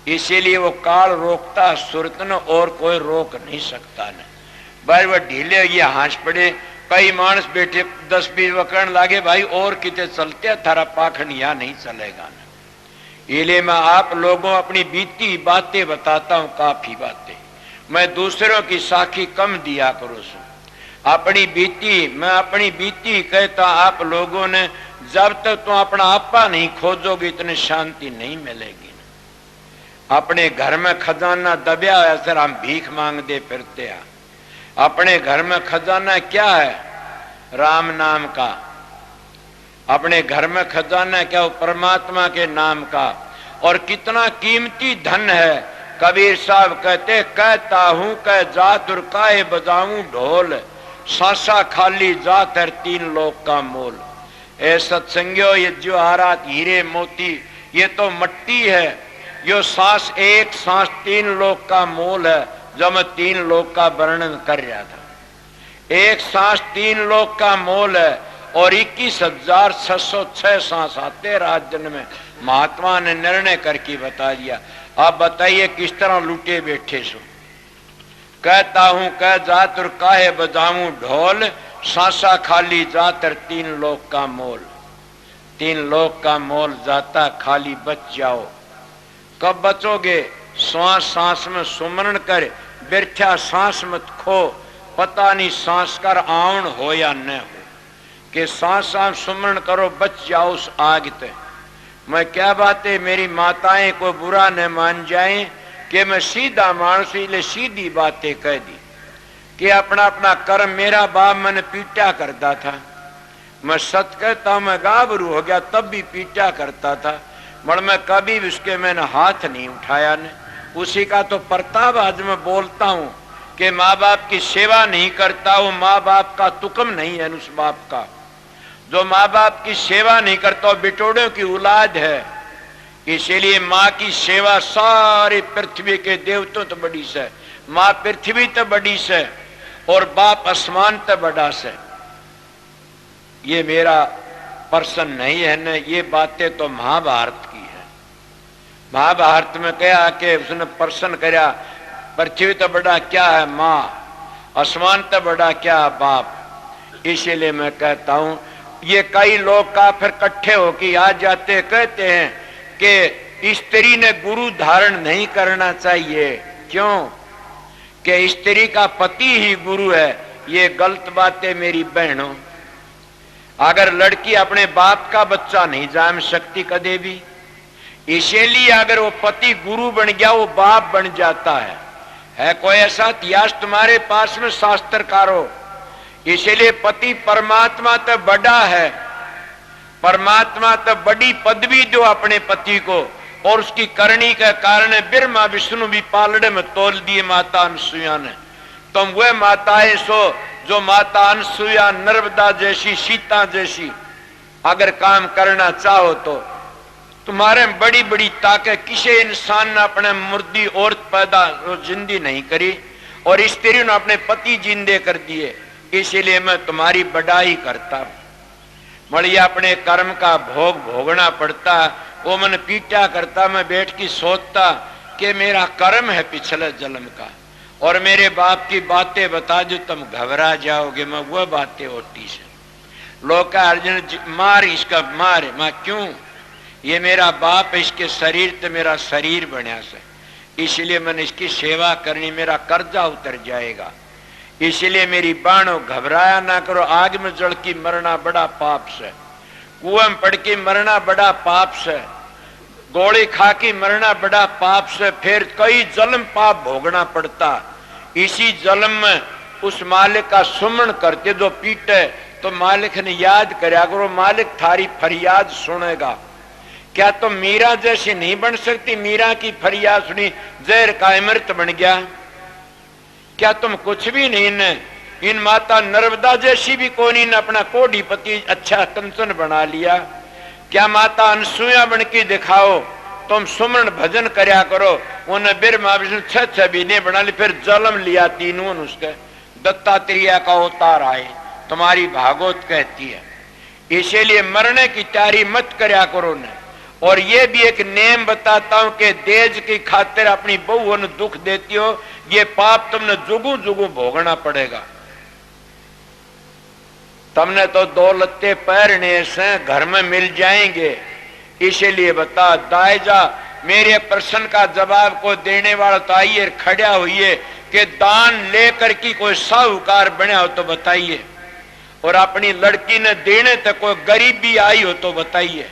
इसीलिए वो काल रोकता है सुरत न, और कोई रोक नहीं सकता ने। भाई वह ढीले ये हाथ पड़े, कई मानस बैठे 10-20 वकरण लागे, भाई और कितने चलते थारा पाखंड यहाँ नहीं चलेगा न। इसलिए मैं आप लोगों अपनी बीती बातें बताता हूँ, काफी बातें। मैं दूसरों की साखी कम दिया करो सो, अपनी बीती मैं अपनी बीती कहता। आप लोगों ने जब तक तुम अपना आपा नहीं खोजोगे इतनी शांति नहीं मिलेगी। अपने घर में खजाना दबया है, सर हम भीख मांगते फिरते हैं। अपने घर में खजाना क्या है? राम नाम का। अपने घर में खजाना क्या? वो परमात्मा के नाम का। और कितना कीमती धन है। कबीर साहब कहते, कहता हूं कह जात और काहे बजाऊं ढोल, सांसा खाली जात है तीन लोक का मोल। ए सत्संगियों, ये जो हारात हीरे मोती ये तो मट्टी है। यो सांस, एक सांस तीन लोक का मोल है। जब मैं तीन लोक का वर्णन कर रहा था, एक सांस तीन लोक का मोल है और 21,606 सांस आते रात जन्म में। महात्मा ने निर्णय करके बता दिया। आप बताइए किस तरह लुटे बैठे सो। कहता हूं कह जातर काहे बजाऊं ढोल, सांसा खाली जातर 3 लोक का मोल। 3 लोक का मोल जाता खाली बच जाओ। कब बचोगे? श्वास सांस में सुमरण कर, बिरठा सांस मत खो। पता नहीं सांस कर आवन हो या न हो, कि सांस सांस सुमरण करो बच जाओ उस आग ते। मैं क्या बातें मेरी माताएं को बुरा न मान जाएं कि मैं सीधा मानस इसलिए सीधी बातें कह दी कि अपना अपना कर्म। मेरा बाप मैंने पीटा करता था, मैं सच कहता हूं मैं गाभरू हो गया तब भी पीटा करता था, मगर मैं कभी भी उसके मैंने हाथ नहीं उठाया ने। उसी का तो प्रताप आज मैं बोलता हूं कि माँ बाप की सेवा नहीं करता हूं, माँ बाप का तुकम नहीं है उस बाप का। जो माँ बाप की सेवा नहीं करता वो बिटोड़ों की औलाद है। इसीलिए माँ की सेवा सारी पृथ्वी के देवतों तो बड़ी से, माँ पृथ्वी तो बड़ी से और बाप आसमान तो बड़ा से। ये मेरा प्रश्न नहीं है न, ये बातें तो महाभारत की है। महाभारत में कहा कि उसने प्रश्न कराया पृथ्वी तो बड़ा क्या है माँ, आसमान तो बड़ा क्या है बाप। इसीलिए मैं कहता हूं ये कई लोग काफिर इकट्ठे होकर आ जाते कहते हैं कि स्त्री ने गुरु धारण नहीं करना चाहिए। क्यों? कि स्त्री का पति ही गुरु है। ये गलत बात है मेरी बहनों। अगर लड़की अपने बाप का बच्चा नहीं जान सकती कदे भी, इसीलिए अगर वो पति गुरु बन गया वो बाप बन जाता है कोई ऐसा इतिहास तुम्हारे पास में शास्त्रकारों? इसीलिए पति परमात्मा तो बड़ा है, परमात्मा तो बड़ी पदवी दो अपने पति को, और उसकी करनी के कारण ब्रह्मा विष्णु भी पालड़े में तोल दिए माता अनसुईया ने। तुम वह माताएं सो जो माता अनसुईया, नर्मदा जैसी, सीता जैसी अगर काम करना चाहो तो तुम्हारे बड़ी बड़ी ताकत। किसी इंसान ने अपने मुर्दी औरत पैदा जिंदी नहीं करी और स्त्री ने अपने पति जिंदे कर दिए। इसीलिए मैं तुम्हारी बड़ाई करता मड़िए अपने कर्म का भोग भोगना पड़ता। वो मन पीटा करता, मैं बैठ की सोचता कि मेरा कर्म है पिछले जन्म का, और मेरे बाप की बातें बता दो तुम घबरा जाओगे। मैं वह बातें होती से लोग का अर्जुन मार इसका मार, मैं क्यों? ये मेरा बाप है, इसके शरीर तो मेरा शरीर बना से, इसलिए मैंने इसकी सेवा करनी, मेरा कर्जा उतर जाएगा। इसलिए मेरी बाणों घबराया ना करो। आग में जल की मरना बड़ा पाप से, कुएं में पड़ के मरना बड़ा पाप से, गोली खा के मरना बड़ा पाप से, फिर कई जन्म पाप भोगना पड़ता। इसी जन्म में उस मालिक का सुमरण करके जो पीटे तो मालिक ने याद करया करो, मालिक थारी फरियाद सुनेगा। क्या तुम मीरा जैसी नहीं बन सकती? मीरा की फरियाद सुनी जहर का अमृत बन गया। क्या तुम कुछ भी नहीं न? इन माता नर्मदा जैसी भी कोई ने अपना कोडीपति अच्छा कंचन बना लिया। क्या माता अनसुईया बन के दिखाओ, तुम सुमरण भजन करया करो। उन्हें ब्रह्मा विष्णु 6 बीने बना ली, फिर जन्म लिया तीनों उसके। दत्तात्रेय का अवतार आए, तुम्हारी भागवत कहती है। इसीलिए मरने की तैयारी मत करया करो न। और ये भी एक नेम बताता हूं कि देश की खातिर अपनी बहू ने दुख देती हो, ये पाप तुमने जुगू जुगू भोगना पड़ेगा। तुमने तो दौलते पैरने से घर में मिल जाएंगे। इसीलिए बता दायजा मेरे प्रश्न का जवाब को देने वाला तो आइए खड़ा हुई कि दान लेकर की कोई साहूकार बने हो तो बताइए, और अपनी लड़की ने देने तक कोई गरीबी आई हो तो बताइए।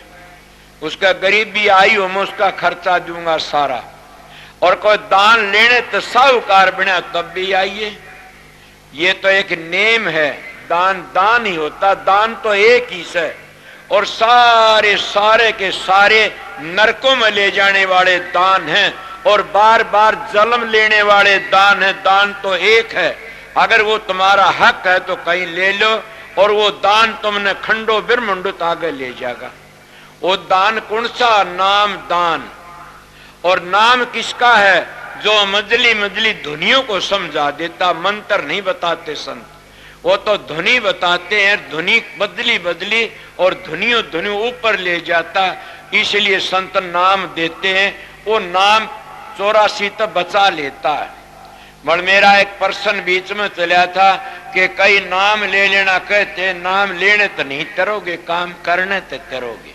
उसका गरीबी आई हो मैं उसका खर्चा दूंगा सारा, और कोई दान लेने तो साहूकार बने तब भी आइए। ये तो एक नेम है, दान दान ही होता, दान तो एक ही से, और सारे सारे के सारे नरकों में ले जाने वाले दान हैं, और बार बार जन्म लेने वाले दान है। दान तो एक है, अगर वो तुम्हारा हक है तो कहीं ले लो, और वो दान तुमने खंडो ब्रह्मंडो आगे ले जाएगा। वो दान कौन सा? नाम दान। और नाम किसका है? जो मजली मजली धुनियों को समझा देता, मंत्र नहीं बताते संत, वो तो धुनी बताते हैं। धुनी बदली बदली और धुनियों धुनियों ऊपर ले जाता, इसलिए संत नाम देते हैं। वो नाम 84 तक बचा लेता है। बड़ मेरा एक पर्सन बीच में चला था कि कई नाम ले लेना कहते, नाम लेने तो नहीं करोगे, काम करने तो करोगे।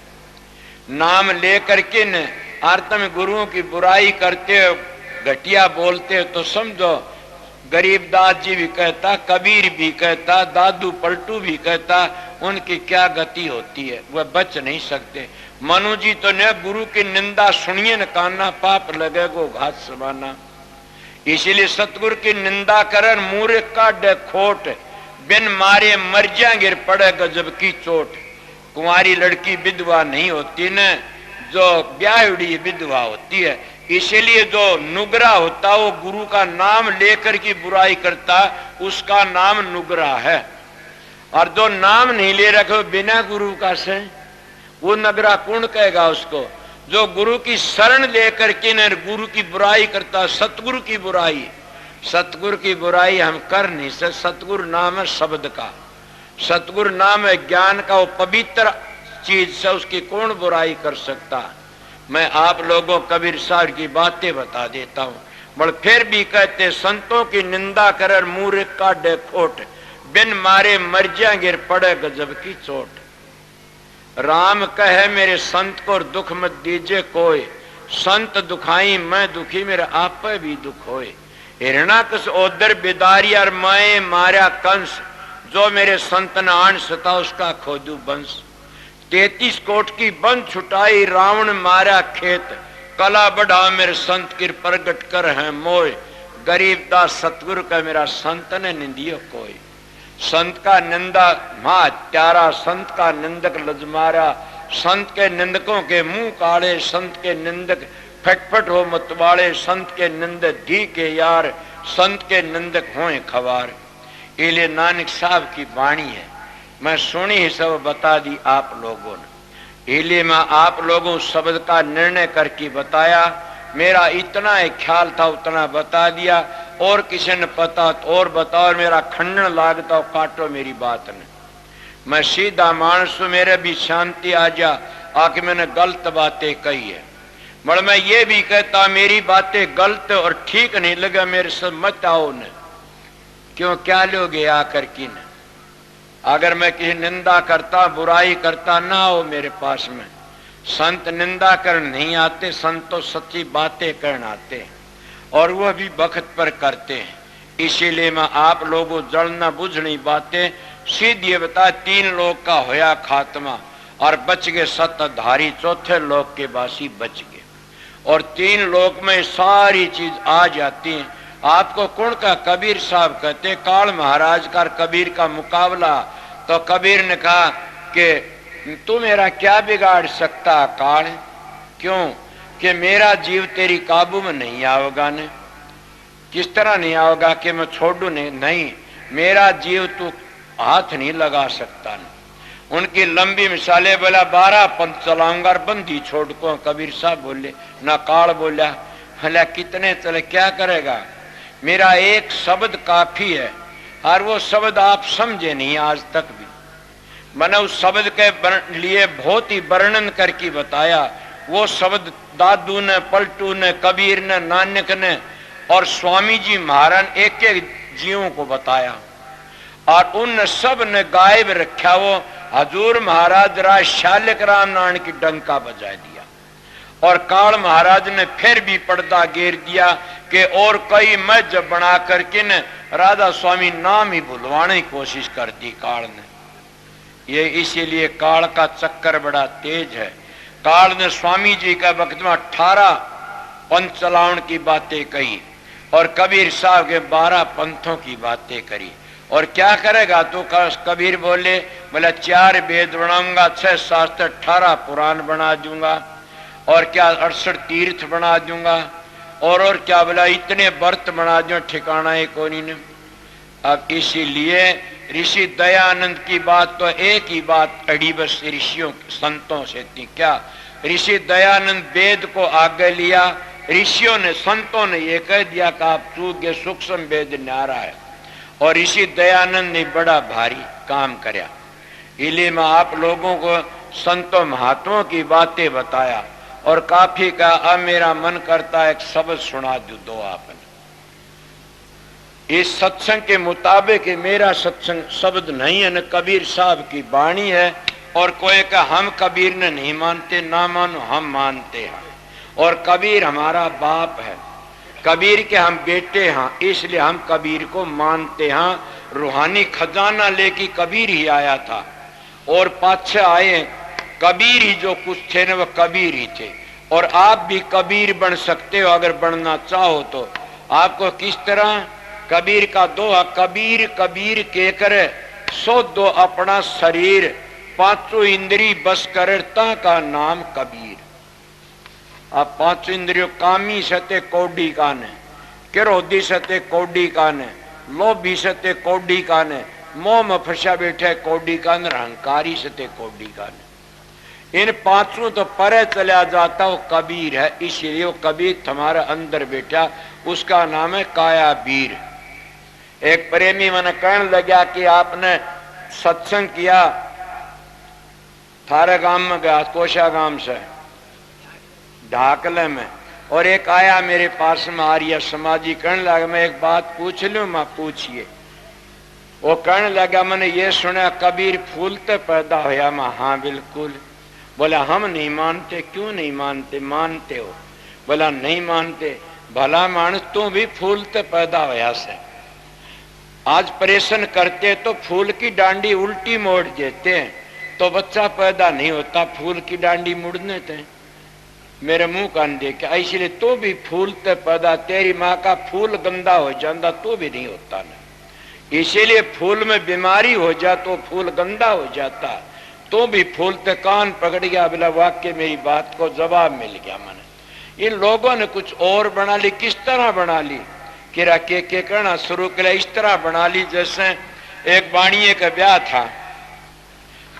नाम लेकर के न आर तुम गुरुओं की बुराई करते हो, घटिया बोलते हो, तो समझो गरीबदास जी भी कहता, कबीर भी कहता, दादू पलटू भी कहता, उनकी क्या गति होती है, वह बच नहीं सकते। मनु जी तो न गुरु की निंदा सुनिए न काना, पाप लगेगो घात समाना। इसीलिए सतगुरु की निंदा करन मूर्ख का डे खोट, बिन मारे मर जाएंगे पड़े गजब की चोट। कुंवारी लड़की विधवा नहीं होती न, जो ब्याहड़ी विधवा होती है। इसीलिए जो नुगरा होता वो गुरु का नाम लेकर की बुराई करता, उसका नाम नुगरा है। और जो नाम नहीं ले रखे बिना गुरु का से, वो नगरा कौन कहेगा उसको। जो गुरु की शरण लेकर के न गुरु की बुराई करता, सतगुरु की बुराई, सतगुरु की बुराई हम कर नहीं सकते। सतगुरु नाम है शब्द का, सतगुरु नाम है ज्ञान का, वो पवित्र चीज से उसकी कौन बुराई कर सकता। मैं आप लोगों कबीर साहब की बातें बता देता हूं। बड़ फिर भी कहते, संतों की निंदा कर मूर्ख का डे खोट, बिन मारे मर जाएंगे पड़े गजब की चोट। राम कहे मेरे संत को दुख मत दीजिए कोई, संत दुखाई मैं दुखी मेरे आप पे भी दुख होए। हिरणाकश ओदर बिदारी और माए मारा कंस, जो मेरे संत न आन सता उसका खोदू बंश। 33 कोट की बन छुटाई रावण मारा खेत, कला बढ़ा मेरे संत की प्रगट कर है मोय। गरीबदास सतगुरु का मेरा संत ने निंदियो कोई। संत का निंदा महात्यारा, संत का निंदक लजमारा, संत के निंदकों के मुंह काले, संत के निंदक फटफट हो मतवाले, संत के निंदक धी के यार, संत के निंदक होए खवार। इले नानक साहब की वाणी है, मैं सुनी ही सब बता दी आप लोगों ने। इले मैं आप लोगों शब्द का निर्णय करके बताया। मेरा इतना ही ख्याल था उतना बता दिया, और किसी ने पता तो और बताओ, मेरा खंडन लागता काटो मेरी बात ने। मैं सीधा मानस, मेरे भी शांति आ जा आके मैंने गलत बातें कही है। मगर मैं ये भी कहता मेरी बातें गलत और ठीक नहीं लगा मेरे से मत आओ न, क्यों क्या लोगे आकर की न। अगर मैं किसी निंदा करता बुराई करता ना हो मेरे पास में। संत निंदा कर नहीं आते, संत तो सच्ची बातें करने आते हैं, और वह भी वक्त पर करते हैं। इसीलिए मैं आप लोगों जड़ना बुझनी बातें सीधी बता। 3 लोग का होया खात्मा, और बच गए सतधारी, चौथे लोग के बासी बच गए। और 3 लोग में सारी चीज आ जाती है। आपको कौन का कबीर साहब कहते, काल महाराज का कबीर का मुकाबला। तो कबीर ने कहा कि तू मेरा क्या बिगाड़ सकता काल, क्यों कि मेरा जीव तेरी काबू में नहीं आओगा ने। किस तरह नहीं आओगा कि मैं छोड़ू नहीं, मेरा जीव तू हाथ नहीं लगा सकता ने। उनकी लंबी मिसालें बोला 12 पंथ चलाऊंगा और बंदी छोड़ को। कबीर साहब बोले ना, काल बोला भला कितने चले क्या करेगा, मेरा एक शब्द काफी है। और वो शब्द आप समझे नहीं आज तक भी। मैंने उस शब्द के लिए बहुत ही वर्णन करके बताया। वो शब्द दादू ने, पलटू ने, कबीर ने, नानक ने और स्वामी जी महाराज एक एक जीवों को बताया, और उन सब ने गायब रखा। वो हजूर महाराज राज शालिक राम नारायण की डंका बजा दिया, और काल महाराज ने फिर भी पर्दा घेर दिया कि और कई मज बना करके न राधा स्वामी नाम ही भुलवाने की कोशिश कर दी काल ने। ये इसीलिए काल का चक्कर बड़ा तेज है। काल ने स्वामी जी का वक्त में 18 पंथ चलावन की बातें कही, और कबीर साहब के 12 पंथों की बातें करी। और क्या करेगा तो कबीर बोले 4 वेद बनाऊंगा, 6 शास्त्र, 18 पुराण बना दूंगा, और क्या 68 तीर्थ बना दूंगा, और क्या बोला इतने व्रत बना दो ठिकाना है कोनी ने। अब इसीलिए ऋषि दयानंद की बात तो एक ही बात अड़ी बस ऋषियों संतों से थी। क्या ऋषि दयानंद वेद को आगे लिया, ऋषियों ने संतों ने ये कह दिया कि आप चूक गए, सूक्ष्म वेद न्यारा है, और ऋषि दयानंद ने बड़ा भारी काम करया। इसलिए मैं आप लोगों को संतों महात्माओं की बातें बताया, और काफी का अब मेरा मन करता है एक शब्द सुना दो आपने। इस सत्संग के मुताबिक मेरा सत्संग शब्द नहीं है, न कबीर साहब की वाणी है। और कोई का हम कबीर ने नहीं मानते, ना मानो हम मानते हैं। और कबीर हमारा बाप है, कबीर के हम बेटे हैं, इसलिए हम कबीर को मानते हैं। रूहानी खजाना लेके कबीर ही आया था और पाछे आए कबीर ही, जो कुछ थे ना वो कबीर ही थे। और आप भी कबीर बन सकते हो अगर बनना चाहो तो। आपको किस तरह? कबीर का दोहा, कबीर कबीर के करे सो दो अपना शरीर, पांचों इंद्री बस करता का नाम कबीर। आप पांचों इंद्रियों कामी सते कौडी काने, क्रोधी सते कौडी काने, लोभी सते कौडी काने, मोह में फंसा बैठे कौडी काने, अहंकारी सते कौडी काने। इन पांचों तो परे चला जाता वो कबीर है। इसलिए वो कबीर तुम्हारे अंदर बैठा, उसका नाम है काया बीर। एक प्रेमी मैंने कहने लगा कि आपने सत्संग किया, थारे गांव में गया, कोशा गांव से ढाकले में, और एक आया मेरे पास में आर्य समाजी, कहने लगा मैं एक बात पूछ लूं? मैं पूछिए। वो कहने लगा मैंने ये सुना कबीर फूल तो पैदा होया। मैं हाँ बिल्कुल। बोला हम नहीं मानते। क्यों नहीं मानते? मानते हो? बोला नहीं मानते। भला मानस तू भी फूल तो पैदा होया से। आज परेशान करते तो फूल की डांडी उल्टी मोड़ देते हैं तो बच्चा पैदा नहीं होता, फूल की डांडी मुड़ने थे। मेरे मुंह कान देखे, इसलिए तो भी फूल ते पैदा, तेरी माँ का फूल गंदा हो जाता तो भी नहीं होता ना। इसीलिए फूल में बीमारी हो जा तो फूल गंदा हो जाता, तो भी फूल ते कान पकड़ गया। बोला वाक्य मेरी बात को जवाब मिल गया। मैंने इन लोगों ने कुछ और बना ली। किस तरह बना ली? किरा के कहना शुरू किया, इस तरह बना ली जैसे एक बाणिये का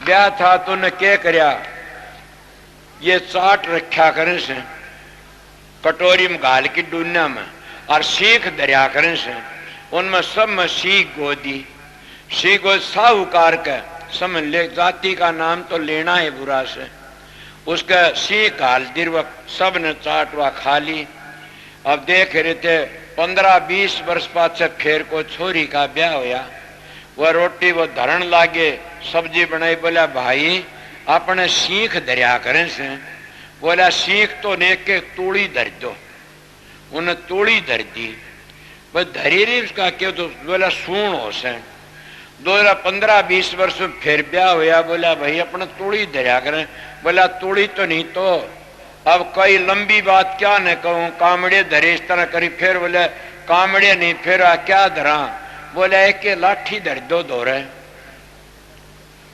ब्याह था तो ने क्या करया, ये चाट रखा करें से कटोरी में घाल की डूना में, और सीख दरिया करें से उनमें सब में सीख गोदी। सीख गोद साहूकार का समझ ले, जाति का नाम तो लेना है बुरा से। उसका सीख घाल दिर वह सब ने चाट वा खा ली। अब देख रहे थे 15-20 वर्ष पाछे फिर को छोरी का ब्याह होया। वह रोटी वो धरण लागे, सब्जी बनाई। बोला भाई अपने सीख दरिया करें से। बोला सीख तो नेक के तूड़ी धर दो। उन्हें तूड़ी धर दी। बस धरी रही उसका क्यों? तो बोला सूण हो से। 2015-20 वर्ष में फिर ब्याह होया। बोला भाई अपने तूड़ी धरिया करें। बोला तूड़ी तो नहीं तो अब कई लंबी बात क्या न कहूं, कामड़े धरे इस तरह करी। फिर बोले कामड़े नहीं, फिर क्या धरा? बोले एक के लाठी धर दो दोरे।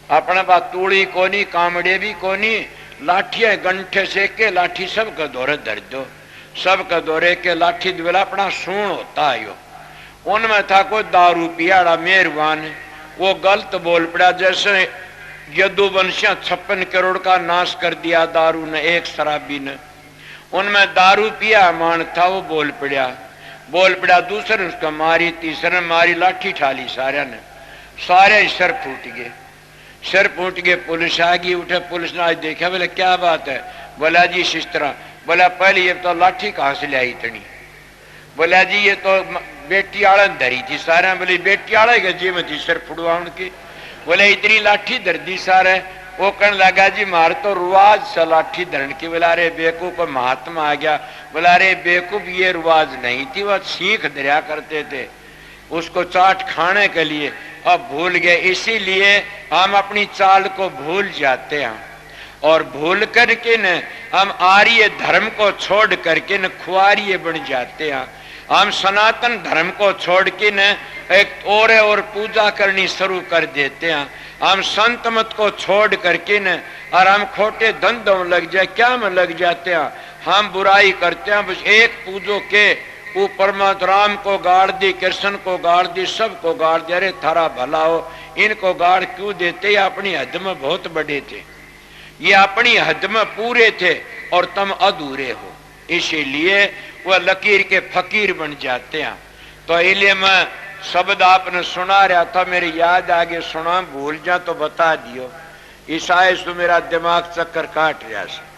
अपने पास तूड़ी कोनी, कामड़े भी कोनी, लाठियां गंठे से के लाठी सब का दौरे धर दो। सब का दौरे के लाठी द्वेला अपना सूण होता है। उनमें था कोई दारू पियाड़ा मेहरबान, वो गलत बोल पड़ा। जैसे यदुवंशियां 56 करोड़ का नाश कर दिया दारू ने, एक शराबी ने। उनमें दारू पिया मान था, वो बोल पड़ा। दूसरे उसका मारी, तीसरे मारी, लाठी ठाली सारे ने, सारे सर फूट गए। पुलिस आ गई। उठे पुलिस ने आज देखा। बोले क्या बात है? बोला जी इस तरह। बोला पहले ये तो लाठी कहाँ से लाई इतनी? बोला जी ये तो बेटी आड़ा धरी थी सारे। बोले बेटी आड़ा के जी में थी सर फुड़वा उनकी। बोले इतनी लाठी धर दी सारे। वो कहने लगा जी मार तो रुआज सा लाठी धरण की। बोला रे बेवकूफ महात्मा आ गया। बोला रे बेवकूफ ये रुआज नहीं थी, वह सीख दरिया करते थे उसको चाट खाने के लिए। अब भूल गए, इसीलिए हम अपनी चाल को भूल जाते हैं। और भूल करके न हम आर्य धर्म को छोड़ करके न खुआरिये बन जाते हैं। हम सनातन धर्म को छोड़ के न एक और पूजा करनी शुरू कर देते हैं। हम संत मत को छोड़ करके न और हम खोटे धंधों में लग जाए। क्या में लग जाते हैं? हम बुराई करते हैं। बस एक पूजो के वो परमात्मा राम को गाड़ दी, कृष्ण को गाड़ दी, सबको गाड़ दे। अरे थारा भला हो, इनको गाड़ क्यों देते? ये अपनी हद में बहुत बड़े थे, ये अपनी हद में पूरे थे और तुम अधूरे हो। इसीलिए वह लकीर के फकीर बन जाते हैं। तो इसलिए मैं शब्द आपने सुना रहा था, मेरी याद आगे सुना, भूल जा तो बता दियो। ईसाई से मेरा दिमाग चक्कर काट रहा है।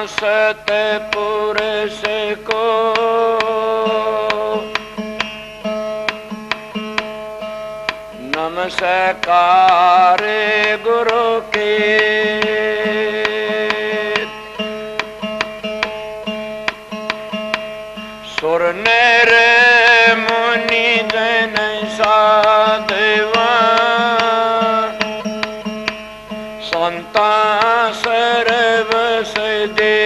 सतपुरुष को नमस्कार गुरु के। सुर नर मुनि जन साधवा संता सर्वस दे।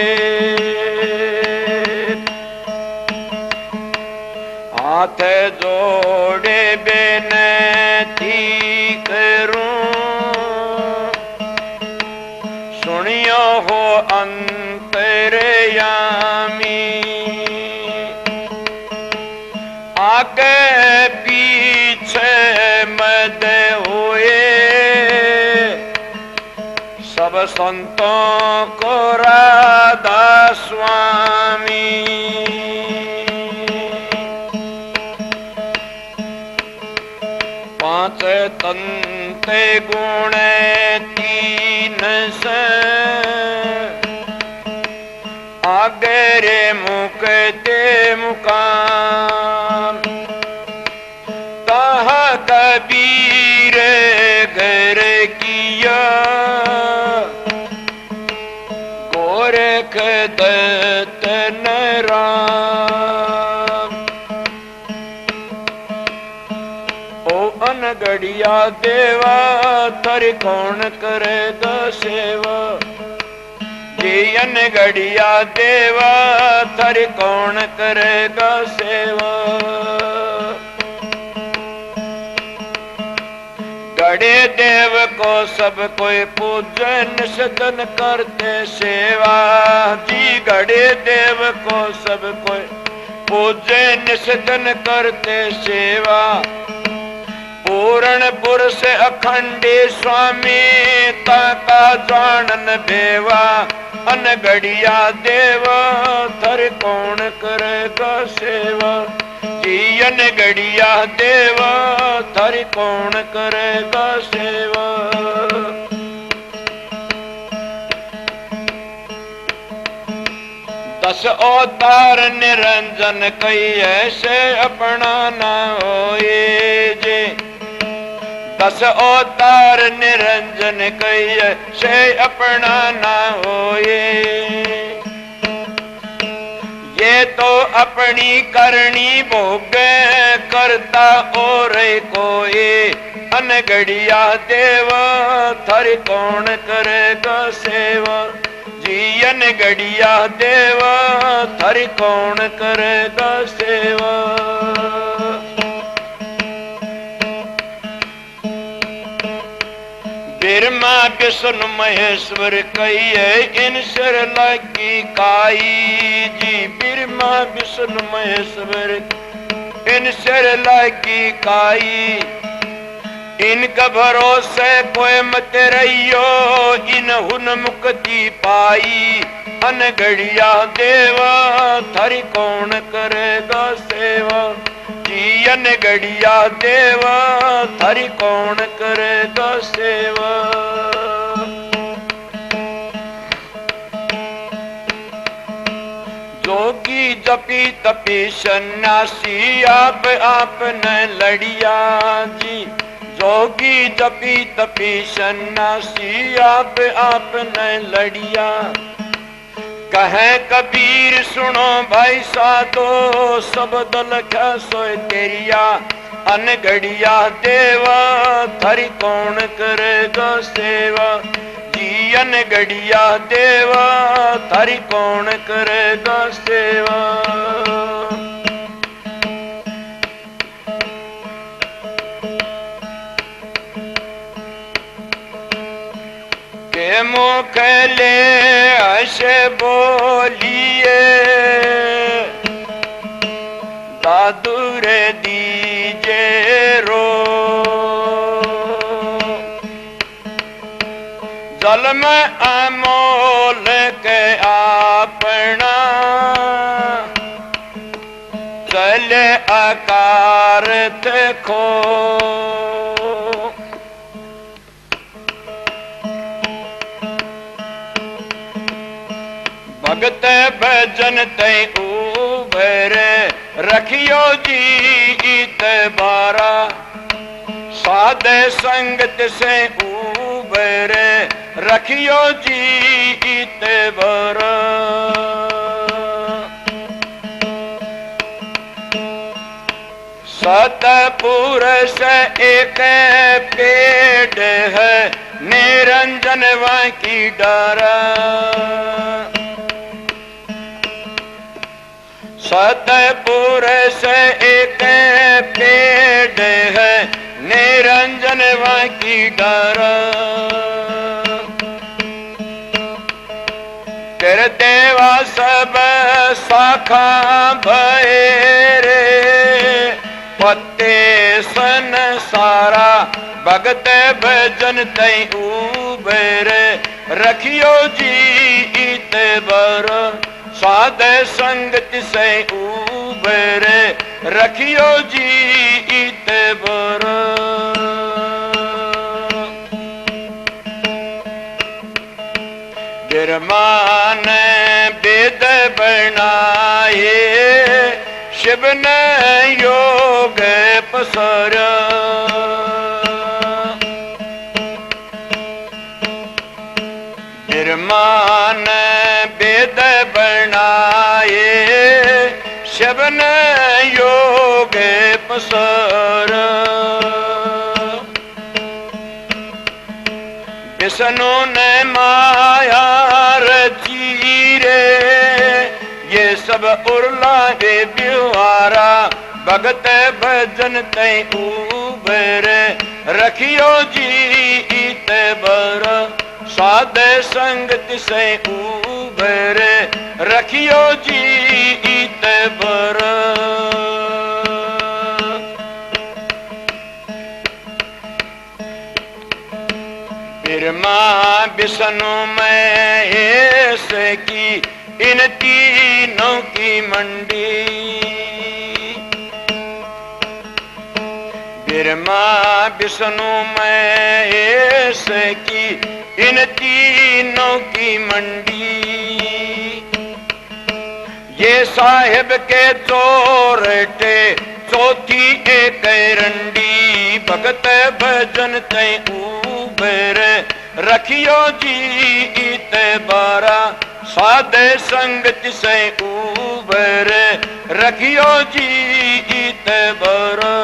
हाथ जोड़े बेनती करूं सुनियो हो अंतरयामी। आगे पीछे मद हुए सब संतों को राधा स्वामी। पांच तंते गुण तीन से आगे रे मुकते मुकाम। कहा कबीर घर किया गोरख दत्त राम। ओ अनगढ़िया देवा तर कौन करेगा सेवा। जी अनगढ़िया देवा तर कौन करेगा सेवा। गढ़े देव को सब कोई पूजन सदन करते सेवा। जी गढ़े देव को सब कोई पूजन सदन करते सेवा। पूर्ण पुरुष अखंडी स्वामी ताका जानन भेवा। अनगढ़िया देव थर कौन करेगा सेवा। जी अनगढ़िया देव थर कौन करेगा सेवा। दस अवतार निरंजन कई ऐसे अपना न होए जे। दस अवतार निरंजन कई ऐसे अपना न होए। ये तो अपनी करनी भोग करता और कोई। अनगढ़िया देव थर कौन करेगा सेवा। जी अनगढ़िया देव थर कौन करेगा सेवा। ब्रह्मा विष्णु महेश्वर कई इन सिर लगी काई। जी ब्रह्मा विष्णु महेश्वर इन सिर लगी काई। इनका भरोसे कोई मत रहियो इन हुन मुक्ति पाई। अनगढ़िया देवा थर कौन करेगा सेवा। जी अनगढ़िया देवा थर कौन करेगा सेवा। जोगी जपी तपी सन्यासी आप आपने लड़िया। जी जोगी जपी तपी सन्यासी आप आपने लड़िया। कहे कबीर सुनो भाई साधो सब दल क्या सोए तेरिया। अनगढ़िया देवा थर कौन करेगा सेवा। जी अनगढ़िया देवा थर कौन करेगा सेवा। के मुख ले ऐसे बोलिए दादू रे दीजे रो। जल में अमोल के अपना चले आकार खो। भगत भजन तय उबर रखियो जी इतबारा साध संगत से उबर रखियो जी इतबारा सतपुरुष एक पेड़ है निरंजन की डारा सतपुरुष एक पेड़ है निरंजन की डारा तेरे देवा सब शाखा भैरे पत्ते सन सारा भगत भजन तय उबर रखियो जी इतबर साध संगत से उबर रखियो जी इतबर गिरमान वेद बनाए शिव ने योग पसरा गिरमान वेद बनाए शिव ने योग पसरा विष्णु ने माया रची रे ये सब उर्ला वे बिहारा भगत भजन तय उबर रखियो जी इतबर साध संगत से उबर रखियो जी इतबर बिरमा विष्णु महेश की इन तीनों की मंडी बिरमा विष्णु महेश की इन तीनों की मंडी ये साहिब के चोरटे चौथी एक रंडी भगत भजन तय उबर रखियो जी इतबारा साध संगत से उबर रखियो जी इतबारा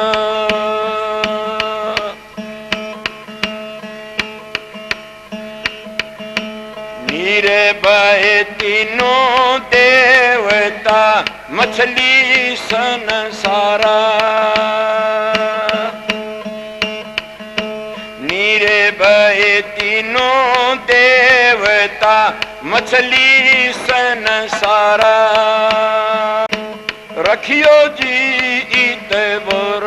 नीरे बहे तीनों देवता मछली सन सारा नीरे बहे तीनों देवता मछली सन सारा रखियो जी इतबर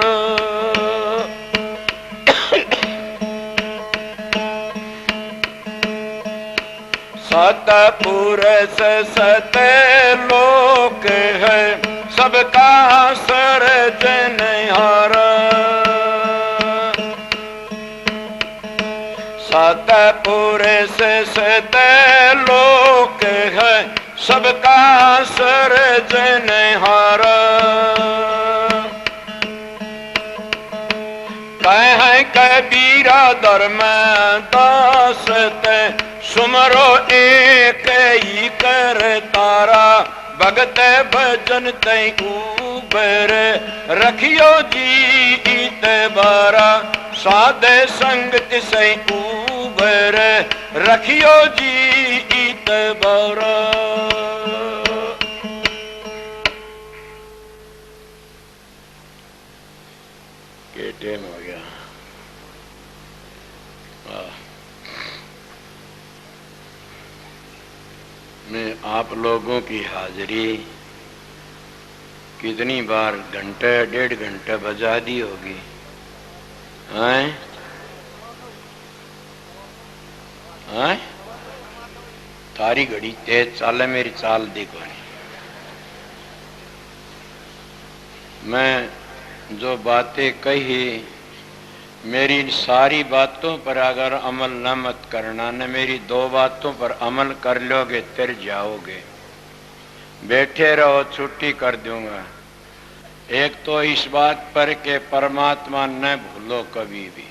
सतपुरुष सत लोक है सबका सर्जनहारा सतपुरुष सत लोक है सबका सर्जनहारा कह कबीरा धर्म दास सुमरो एक ही कर तारा भगत भजन तय उबर रखियो जी इतबारा साध संगत से उबर रखियो जी इतबारा के टाइम हो गया। मैं आप लोगों की हाजिरी कितनी बार घंटे डेढ़ घंटे बजा दी होगी हैं? हैं? तारी घड़ी तेज चाले मेरी चाल देखो नहीं। मैं जो बातें कही मेरी सारी बातों पर अगर अमल न मत करना न मेरी दो बातों पर अमल कर लोगे तिर जाओगे। बैठे रहो, छुट्टी कर दूंगा। एक तो इस बात पर के परमात्मा न भूलो कभी भी,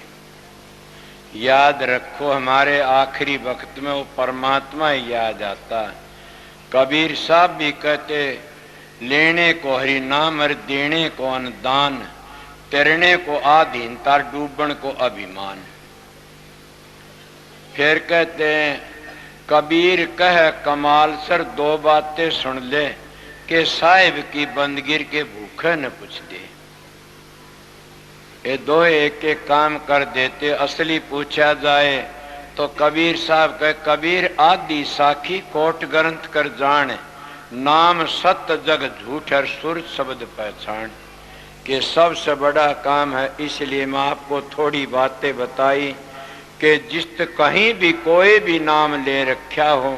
याद रखो हमारे आखिरी वक्त में वो परमात्मा ही याद आता। कबीर साहब भी कहते, लेने को हरि नाम और देने को अनुदान, तैरने को आधीनता, डूबण को अभिमान। फिर कहते हैं, कबीर कह कमाल सर दो बातें सुन ले, के साहिब की बंदगिर के भूखे न पूछ दे। ये दो एक एक काम कर देते। असली पूछा जाए तो कबीर साहब कहे, कबीर आदि साखी कोट ग्रंथ कर जान, नाम सत्य जग झूठ और सुर शब्द पहचान। कि सबसे बड़ा काम है, इसलिए मैं आपको थोड़ी बातें बताई कि जिस कहीं भी कोई भी नाम ले रखा हो,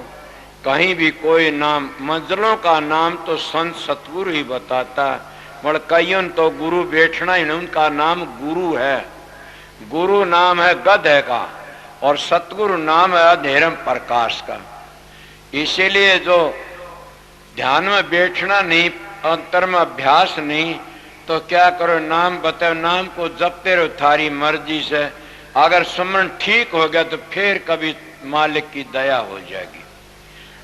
कहीं भी कोई नाम, मंजिलों का नाम तो संत सतगुरु ही बताता। मगर कईयों तो गुरु बैठना ही नहीं, उनका नाम गुरु है। गुरु नाम है गधे का और सतगुरु नाम है अधेरम प्रकाश का। इसीलिए जो ध्यान में बैठना नहीं, अंतर में अभ्यास नहीं, तो क्या करो, नाम बताओ, नाम को जपते रहो थारी मर्जी से। अगर सुमन ठीक हो गया तो फिर कभी मालिक की दया हो जाएगी।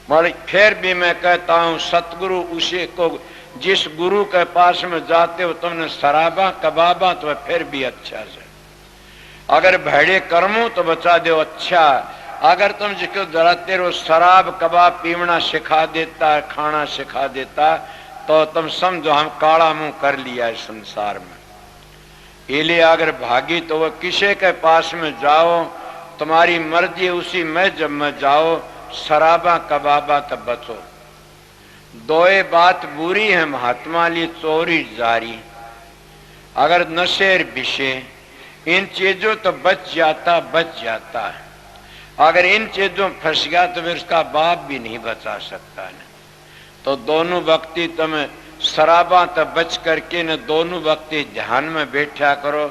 मगर फिर भी मैं कहता हूं, सतगुरु उसी को, जिस गुरु के पास में जाते हो तुमने शराबा कबाबा तो फिर भी अच्छा से, अगर भेड़े कर्मों तो बचा दो अच्छा। अगर तुम जिसको डराते रहो शराब कबाब पीवना सिखा देता, खाना सिखा देता, तो तुम समझो हम काला मुंह कर लिया इस संसार में। इसलिए अगर भागी तो वो किसी के पास में जाओ, तुम्हारी मर्जी उसी में जब में जाओ, शराबा कबाबा तब बचो। दोए बात बुरी है महात्मा लिए, चोरी जारी। अगर नशेर विषे इन चीजों तो बच जाता है। अगर इन चीजों फंस गया तो फिर उसका बाप भी नहीं बचा सकता है। तो दोनों वक्ती तुम्हें शराबा तब बच करके न दोनों वक्ती ध्यान में बैठा करो।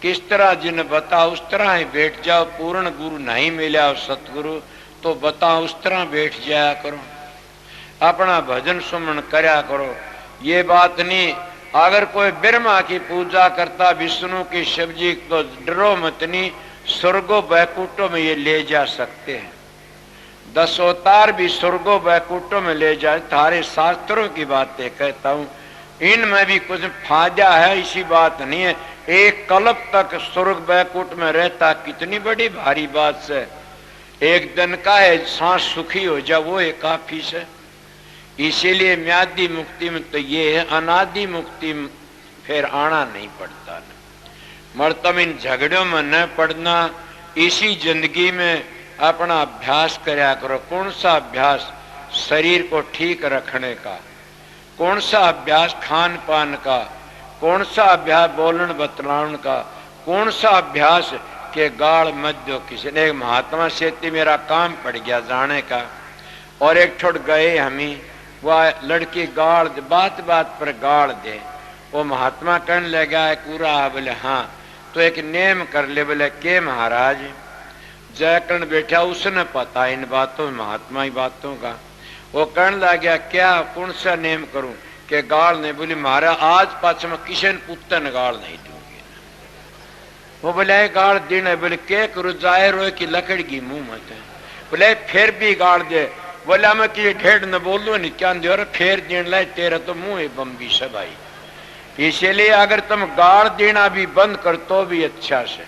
किस तरह जिन बताओ उस तरह ही बैठ जाओ। पूर्ण गुरु नहीं मिला सतगुरु तो बताओ उस तरह बैठ जाया करो। अपना भजन सुमन करया करो। ये बात नहीं, अगर कोई ब्रह्मा की पूजा करता, विष्णु की, शिव जी तो डरो मत, नहीं स्वर्गो बैकुंठों में ये ले जा सकते हैं। 10 अवतार भी स्वर्गो बैकुंठों में ले जाए। थारे शास्त्रों की बातें कहता हूं, इनमें भी कुछ फायदा है, इसी बात नहीं है। एक कल्प तक स्वर्ग बैकुंठ में रहता कितनी बड़ी भारी बात से। एक दिन का है सांस सुखी हो जा, वो एक काफी से। इसीलिए म्यादी मुक्ति में तो ये है, अनादि मुक्ति में फिर आना नहीं पड़ता। मगर तुम इन झगड़ों में न पड़ना। इसी जिंदगी में अपना अभ्यास करया करो। कौन सा अभ्यास? शरीर को ठीक रखने का। कौन सा अभ्यास? खान पान का। कौन सा अभ्यास? बोलन बतलाउन का। कौन सा अभ्यास? के गाल मत दो किसी ने। एक महात्मा से मेरा काम पड़ गया जाने का, और एक छोड़ गए हमी, वह लड़की गाड़ दे, बात बात पर गाड़ दे। वो महात्मा कहने लगा पूरा, बोले हाँ, तो एक नेम कर ले। बोले के महाराज? जयकरण बैठा, उसने पता इन बातों महात्मा ही बातों का। वो कहने लगा क्या, कौन सा नेम करूं? के गाड़ नहीं। बोली महाराज आज पाछ में किसी ने पुत्र गाड़ नहीं दूंगी। वो बोले गाड़ देना। बोले के करो? जाहिर हो कि लकड़ की मुंह मत है। बोले फिर भी गाड़ दे। बोला मैं कि ढेर न बोलू नहीं क्या दे, फिर देन लाए तेरा तो मुंह है बम्बी सबाई। इसलिए अगर तुम गाड़ देना भी बंद कर तो भी अच्छा से।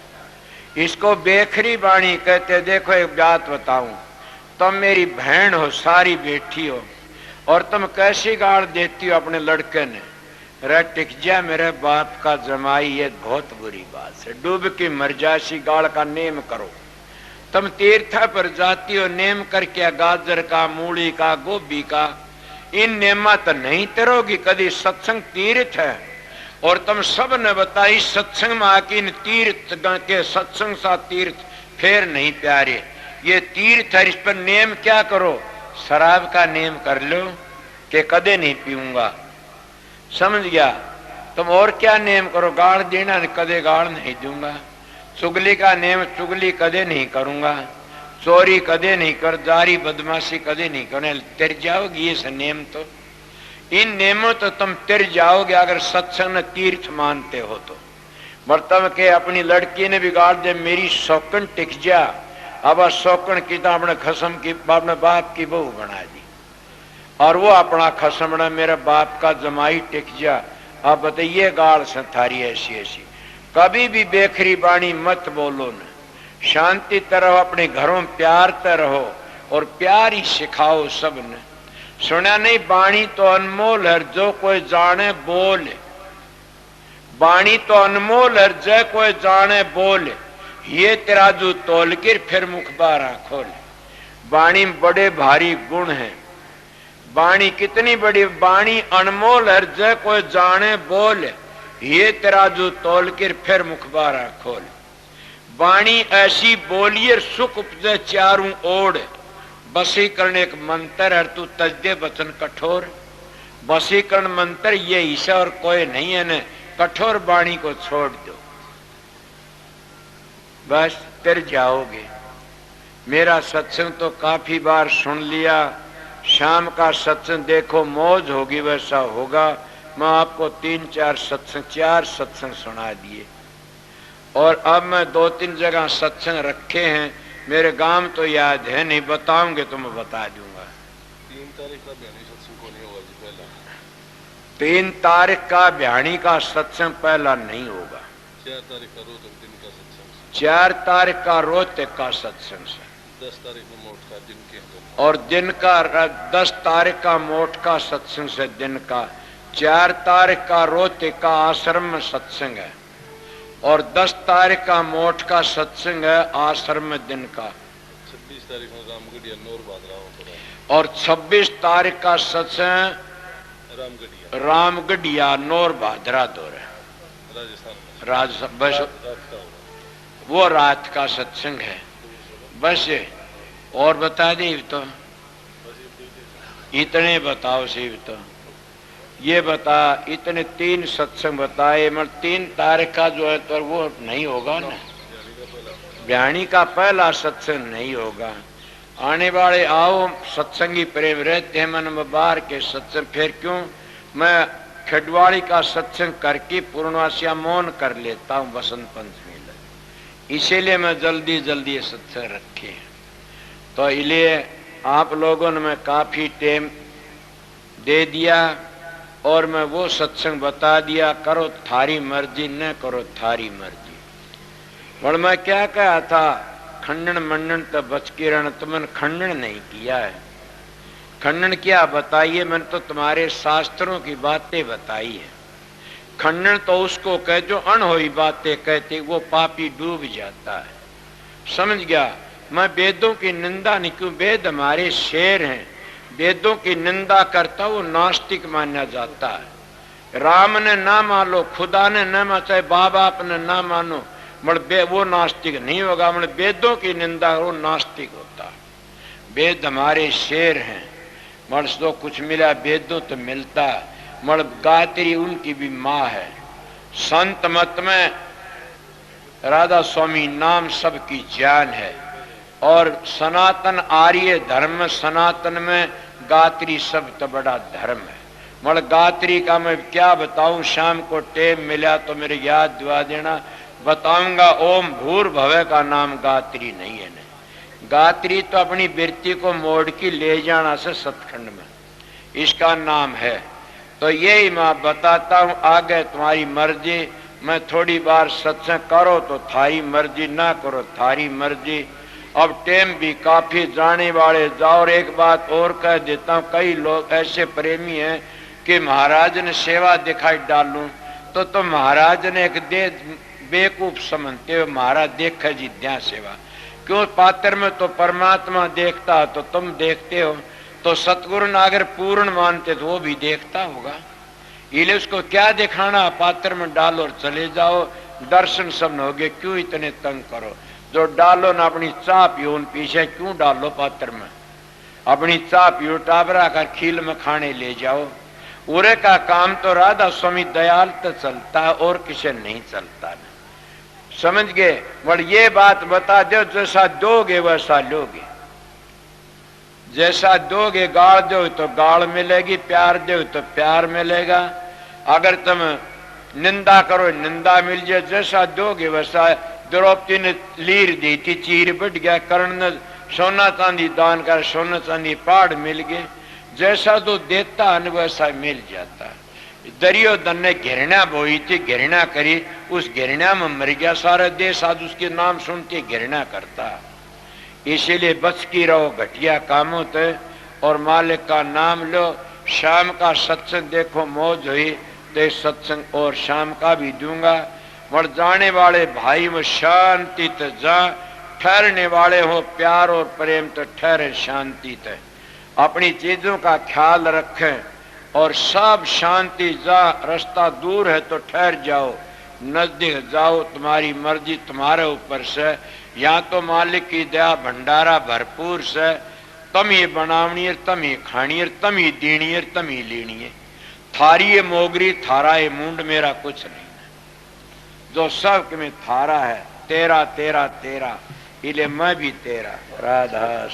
इसको बेखरी बाणी कहते। देखो एक बात बताऊं, तुम मेरी बहन हो, सारी बेटी हो, और तुम कैसी गाड़ देती हो अपने लड़के ने? रे टिक जा मेरे बाप का जमाई, ये बहुत बुरी बात है। डूब की मर जासी गाड़ का नेम करो। तुम तीर्थ पर जाती हो, नेम करके गाजर का, मूली का, गोभी का, इन नेमा तो नहीं तरोगी कभी। सत्संग तीर्थ है, और तुम सब ने बताई सत्संग में आके इन तीर्थ के सत्संग सा तीर्थ फिर नहीं प्यारे। ये तीर्थ है, इस पर नेम क्या करो? शराब का नेम कर लो कि कदे नहीं पीऊंगा, समझ गया? तुम और क्या नेम करो? गाड़ देना, कदे गाड़ नहीं दूंगा। चुगली का नेम, चुगली कदे नहीं करूंगा। चोरी कदे नहीं कर, जारी बदमाशी कदे नहीं करने। तर जाओगी ये नेम तो। इन नियमों तो तुम तिर जाओगे अगर सत्संग तीर्थ मानते हो तो। मरतब के अपनी लड़की ने बिगाड़ दे, मेरी शौकन टिक जा, अब शौकन की तो अपने खसम की अपने बाप की बहू बना दी, और वो अपना खसम बना मेरा बाप का जमाई टिक जा। अब बताइए गाल से थारी ऐसी ऐसी। कभी भी बेखरी बाणी मत बोलो न, शांति तरह अपने घरों प्यार तर रहो और प्यार ही सिखाओ सब ने। सुना नहीं बाणी तो अनमोल है जो कोई जाने बोले, बाणी तो अनमोल है जो कोई जाने बोले, ये तराजू तोल कर फिर मुख बारा खोले। बाणी में बड़े भारी गुण हैं, बाणी कितनी बड़ी, बाणी अनमोल है जो कोई जाने बोले, ये तराजू तोल कर फिर मुख बारा खोले। बाणी ऐसी बोलिए सुख उपजे चारों ओर, बसीकरण एक मंत्र है तू तजदे वचन कठोर। बसीकरण मंत्र ये ईशा और कोई नहीं है न, कठोर बाणी को छोड़ दो बस तिर जाओगे। मेरा सत्संग तो काफी बार सुन लिया, शाम का सत्संग देखो मौज होगी वैसा होगा। मैं आपको 4 सत्संग सुना दिए, और अब मैं 2-3 जगह सत्संग रखे हैं, मेरे गांव तो याद है नहीं, बताऊंगे तो मैं बता दूंगा। 3 तारीख का भ्याणी सत्संग को नहीं होगा जी पहला। 3 तारीख का भ्याणी का सत्संग पहला नहीं होगा। 4 तारीख का रोहतक दिन का सत्संग, 4 तारीख का रोहतक का सत्संग से, 10 तारीख में मोट का दिन के, और दिन का 10 तारीख का मोट का सत्संग से दिन का। 4 तारीख का रोहतक का आश्रम में सत्संग है, और 10 तारीख का मोट का सत्संग है आश्रम में दिन का। 26 तारीख में रामगढ़िया नौर भादरा, और 26 तारीख का सत्संग रामगढ़िया नौर भादरा दौर है राजस्थान। बस वो रात का सत्संग है बस। और बता दे तो इतने बताओ शिव, तो ये बता, इतने 3 सत्संग बताए, मगर 3 तारीख का जो है तो वो नहीं होगा ना, भ्याणी का पहला सत्संग नहीं होगा। आने वाले आओ, सत्संगी प्रेम रहते हैं मन में बाहर के सत्संग, फिर क्यों मैं खडवाड़ी का सत्संग करके पूर्णवासिया मौन कर लेता हूँ बसंत पंचमी में, इसीलिए मैं जल्दी जल्दी सत्संग रखे। तो इसलिए आप लोगों ने मैं काफी टाइम दे दिया, और मैं वो सत्संग बता दिया, करो थारी मर्जी न करो थारी मर्जी। और मैं क्या कहा था, खंडन मंडन तो बच के रहना, तो मैंने खंडन नहीं किया है। खंडन क्या बताइए, मैंने तो तुम्हारे शास्त्रों की बातें बताई है। खंडन तो उसको कह जो अनहोई बातें कहते, वो पापी डूब जाता है, समझ गया। मैं वेदों की निंदा नहीं, क्यों वेद हमारे शेर हैं, वेदों की निंदा करता वो नास्तिक माना जाता है। राम ने ना मानो, खुदा ने न मानो, चाहे बाप बाप ने ना मानो, मगर वो नास्तिक नहीं होगा। मगर वेदों की निंदा वो नास्तिक होता है। वेद हमारे शेर हैं, मगर तो कुछ मिला वेदों तो मिलता, मगर गायत्री उनकी भी माँ है। संत मत में राधा स्वामी नाम सबकी जान है, और सनातन आर्य धर्म सनातन में गायत्री सब तो बड़ा धर्म है। मगर गायत्री का मैं क्या बताऊं, शाम को टेम मिला तो मेरे याद दिवा देना, बताऊंगा। ओम भूर्भुवः का नाम गायत्री नहीं है। गायत्री तो अपनी वृत्ति को मोड़ की ले जाना से सतखंड में इसका नाम है। तो यही मैं बताता हूं, आगे तुम्हारी मर्जी। मैं थोड़ी बार सत्संग करो तो थारी मर्जी, ना करो थारी मर्जी। अब टाइम भी काफी जाने वाले जाओ। और एक बात और कह देता हूँ, कई लोग ऐसे प्रेमी हैं कि महाराज ने सेवा दिखाई डालूं तो महाराज ने एक दे बेकूफ समझते हो, महाराज देखा जी द्या सेवा। क्यों, पात्र में तो परमात्मा देखता तो तुम देखते हो, तो सतगुरु ने अगर पूर्ण मानते तो वो भी देखता होगा। इसलिए उसको क्या दिखाना, पात्र में डालो और चले जाओ, दर्शन सब हो गए। क्यों इतने तंग करो, जो डालो ना अपनी चाह पियो, पीछे क्यों डालो पात्र में, अपनी चाह पियो, टाबरा का खील में खाने ले जाओ। उरे का काम तो राधा स्वामी दयाल तो चलता है, और किसी नहीं चलता ना, समझ गए। पर ये बात बता दो, जैसा दोगे वैसा लोगे। जैसा दोगे गाल दो तो गाल मिलेगी, प्यार दो तो प्यार मिलेगा। अगर तुम निंदा करो निंदा मिल जाए, जैसा दोगे वैसा। द्रौपदी ने लीर दी थी, चीर बढ़ गया। कर्ण ने सोना चांदी दान कर, सोना चांदी पहाड़ मिल गए। जैसा तो देता है वैसा मिल जाता। दुर्योधन ने घृणा बोई थी, घृणा करी, उस घृणा में मर गया। सारा देश आज उसके नाम सुनते घृणा करता। इसीलिए बच की रहो घटिया कामों से और मालिक का नाम लो। शाम का सत्संग देखो, मौज हुई तो सत्संग और शाम का भी दूंगा। और जाने वाले भाई में शांति तो जा, ठहरने वाले हो प्यार और प्रेम तो ठहरे शांति ते। अपनी चीजों का ख्याल रखें और सब शांति जा। रास्ता दूर है तो ठहर जाओ, नजदीक जाओ, तुम्हारी मर्जी तुम्हारे ऊपर से। या तो मालिक की दया भंडारा भरपूर से, तम ही बनावनी, तम ही खानी, तम ही दीनी, तम ही लीनी। थारी ये मोगरी थारा ये मुंड, मेरा कुछ नहीं। जो सब में थारा है, तेरा तेरा तेरा, इले मैं भी तेरा। राधा।